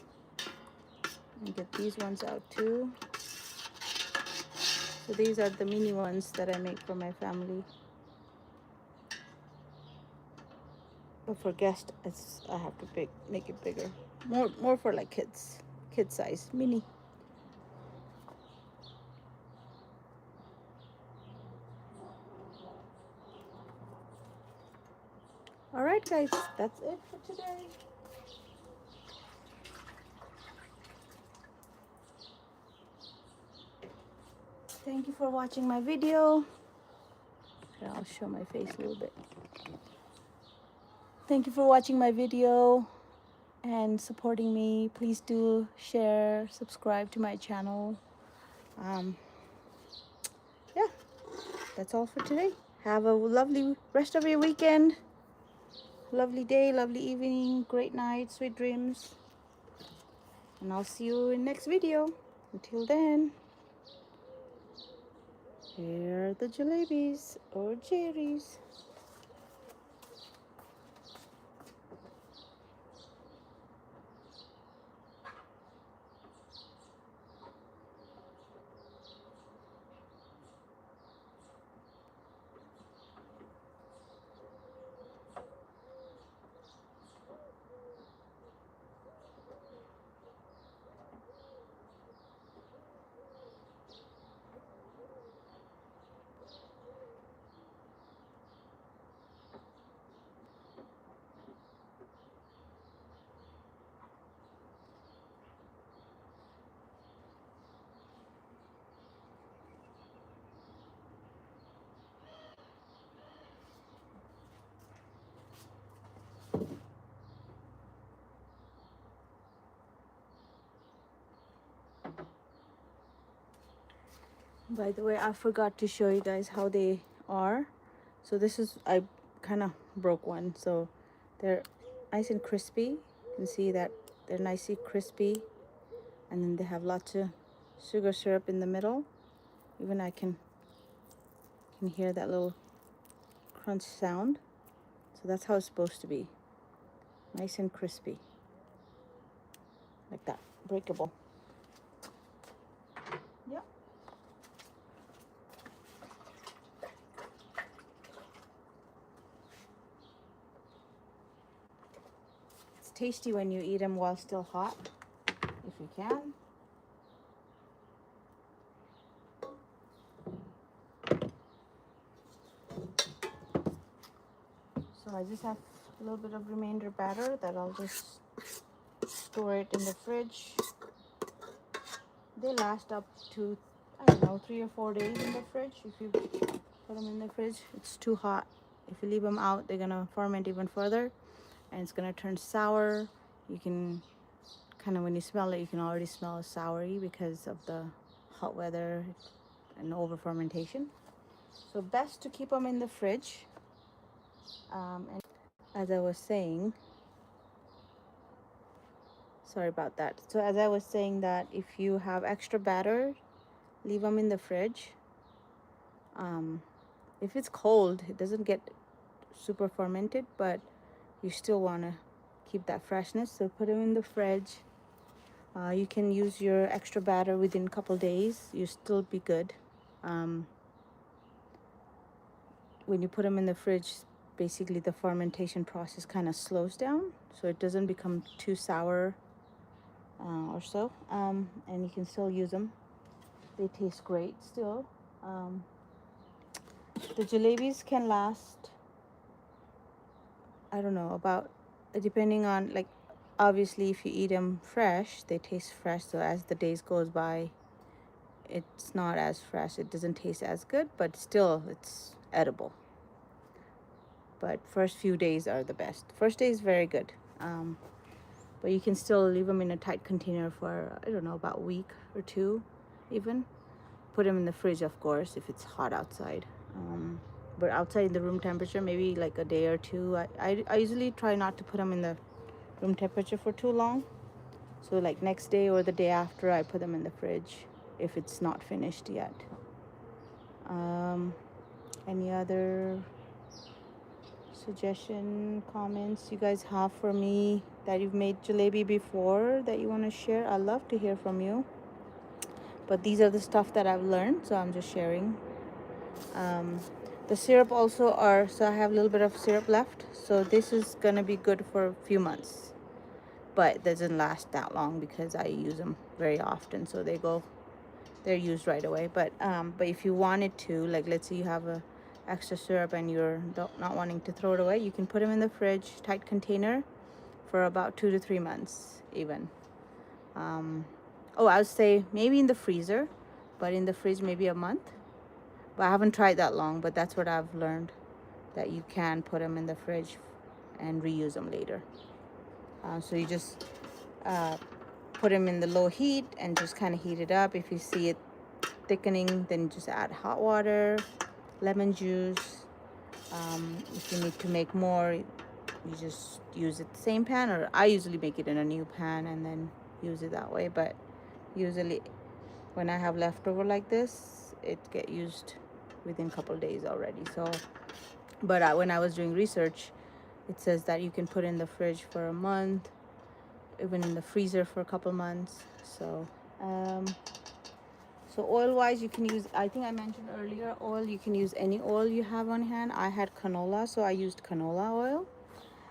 A: and get these ones out too. So these are the mini ones that I make for my family. But for guests, I have to make it bigger. More for like kid size, mini. All right, guys, that's it for today. Thank you for watching my video. I'll show my face a little bit. Thank you for watching my video and supporting me. Please do share, subscribe to my channel. Yeah, that's all for today. Have a lovely rest of your weekend. Lovely day, lovely evening, great night, sweet dreams. And I'll see you in next video. Until then, here are the jalebis or Jeris. By the way, I forgot to show you guys how they are. So this is, I kind of broke one. So they're nice and crispy. You can see that they're nicely crispy. And then they have lots of sugar syrup in the middle. Even I can hear that little crunch sound. So that's how it's supposed to be. Nice and crispy. Like that, breakable. tasty when you eat them while still hot, if you can. So I just have a little bit of remainder batter that I'll just store it in the fridge. They last up to, I don't know, 3 or 4 days in the fridge. If you put them in the fridge, it's too hot. If you leave them out, they're gonna ferment even further, and it's gonna turn sour. You can kind of, when you smell it, you can already smell it soury because of the hot weather and over fermentation. So best to keep them in the fridge. And as I was saying, sorry about that. So as I was saying, that if you have extra batter, leave them in the fridge. If it's cold, it doesn't get super fermented, but you still want to keep that freshness, so put them in the fridge. You can use your extra batter within a couple days. You still be good. When you put them in the fridge, basically the fermentation process kind of slows down, so it doesn't become too sour or so. And you can still use them. They taste great still. The jalebis can last, I don't know, about, depending on, like, obviously if you eat them fresh, they taste fresh. So as the days goes by, it's not as fresh. It doesn't taste as good, but still it's edible. But first few days are the best. First day is very good. But you can still leave them in a tight container for, I don't know, about a week or two even. Put them in the fridge, of course, if it's hot outside. But outside in the room temperature, maybe like a day or two. I usually try not to put them in the room temperature for too long. So like next day or the day after, I put them in the fridge if it's not finished yet. Any other suggestion, comments you guys have for me that you've made jalebi before that you want to share? I'd love to hear from you. But these are the stuff that I've learned, so I'm just sharing. The syrup also are, so I have a little bit of syrup left, so this is gonna be good for a few months, but it doesn't last that long because I use them very often, so they're used right away. But if you wanted to, like, let's say you have a extra syrup and you're not wanting to throw it away, you can put them in the fridge, tight container, for about 2 to 3 months even. I would say maybe in the freezer, but in the fridge maybe a month. But I haven't tried that long, but that's what I've learned, that you can put them in the fridge and reuse them later. So you just put them in the low heat and just kind of heat it up. If you see it thickening, then just add hot water, lemon juice. If you need to make more, you just use it the same pan, or I usually make it in a new pan and then use it that way. But usually when I have leftover like this, it get used within a couple days already. So but when I was doing research, it says that you can put in the fridge for a month, even in the freezer for a couple months. So so oil wise, you can use, I think I mentioned earlier, oil, you can use any oil you have on hand. I had canola, so I used canola oil.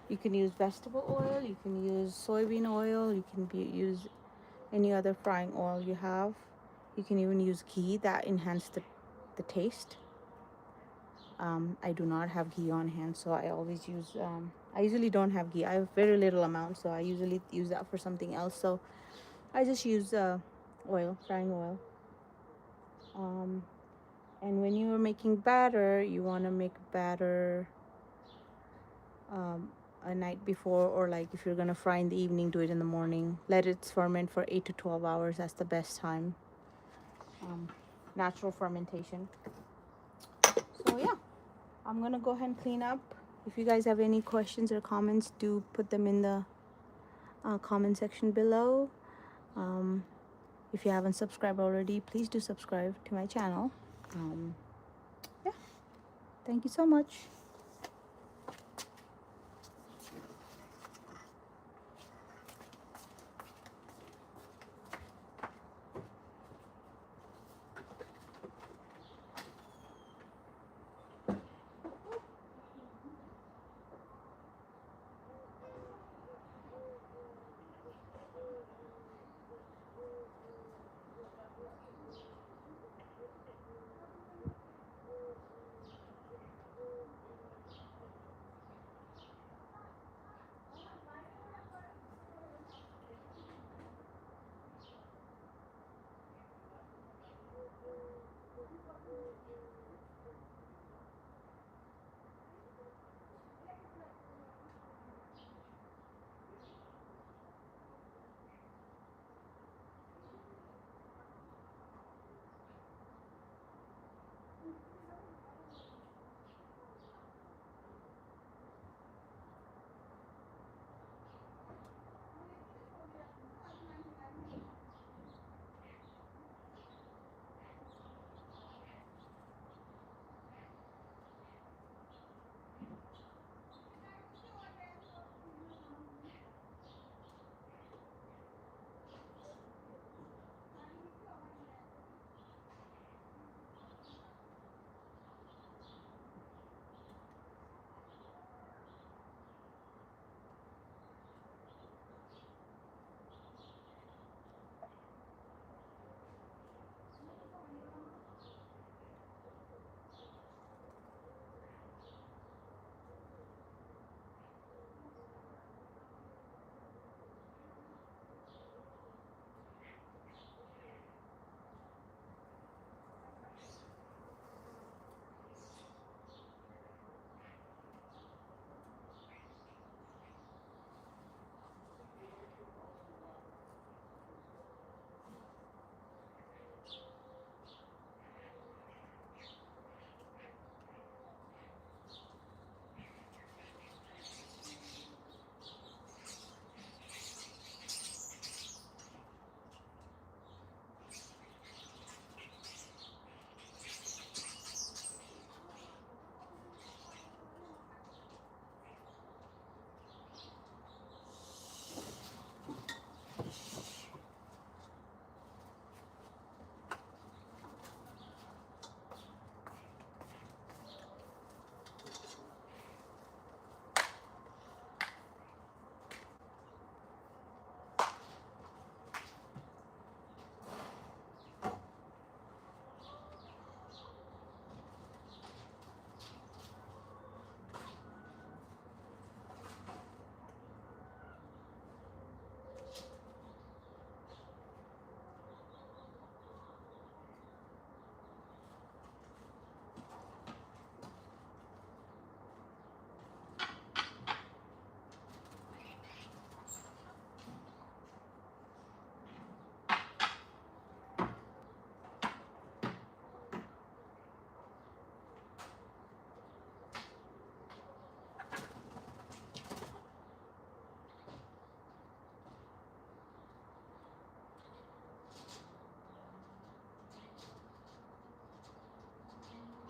A: You can use vegetable oil, you can use soybean oil, you can use any other frying oil you have. You can even use ghee, that enhances the taste. I do not have ghee on hand, so I always use, I usually don't have ghee. I have very little amount, so I usually use that for something else. So I just use oil, frying oil. And when you're making batter, you want to make batter a night before, or like if you're gonna fry in the evening, do it in the morning. Let it ferment for 8 to 12 hours. That's the best time. Natural fermentation. So yeah, I'm gonna go ahead and clean up. If you guys have any questions or comments, do put them in the comment section below. If you haven't subscribed already, please do subscribe to my channel. Yeah, thank you so much.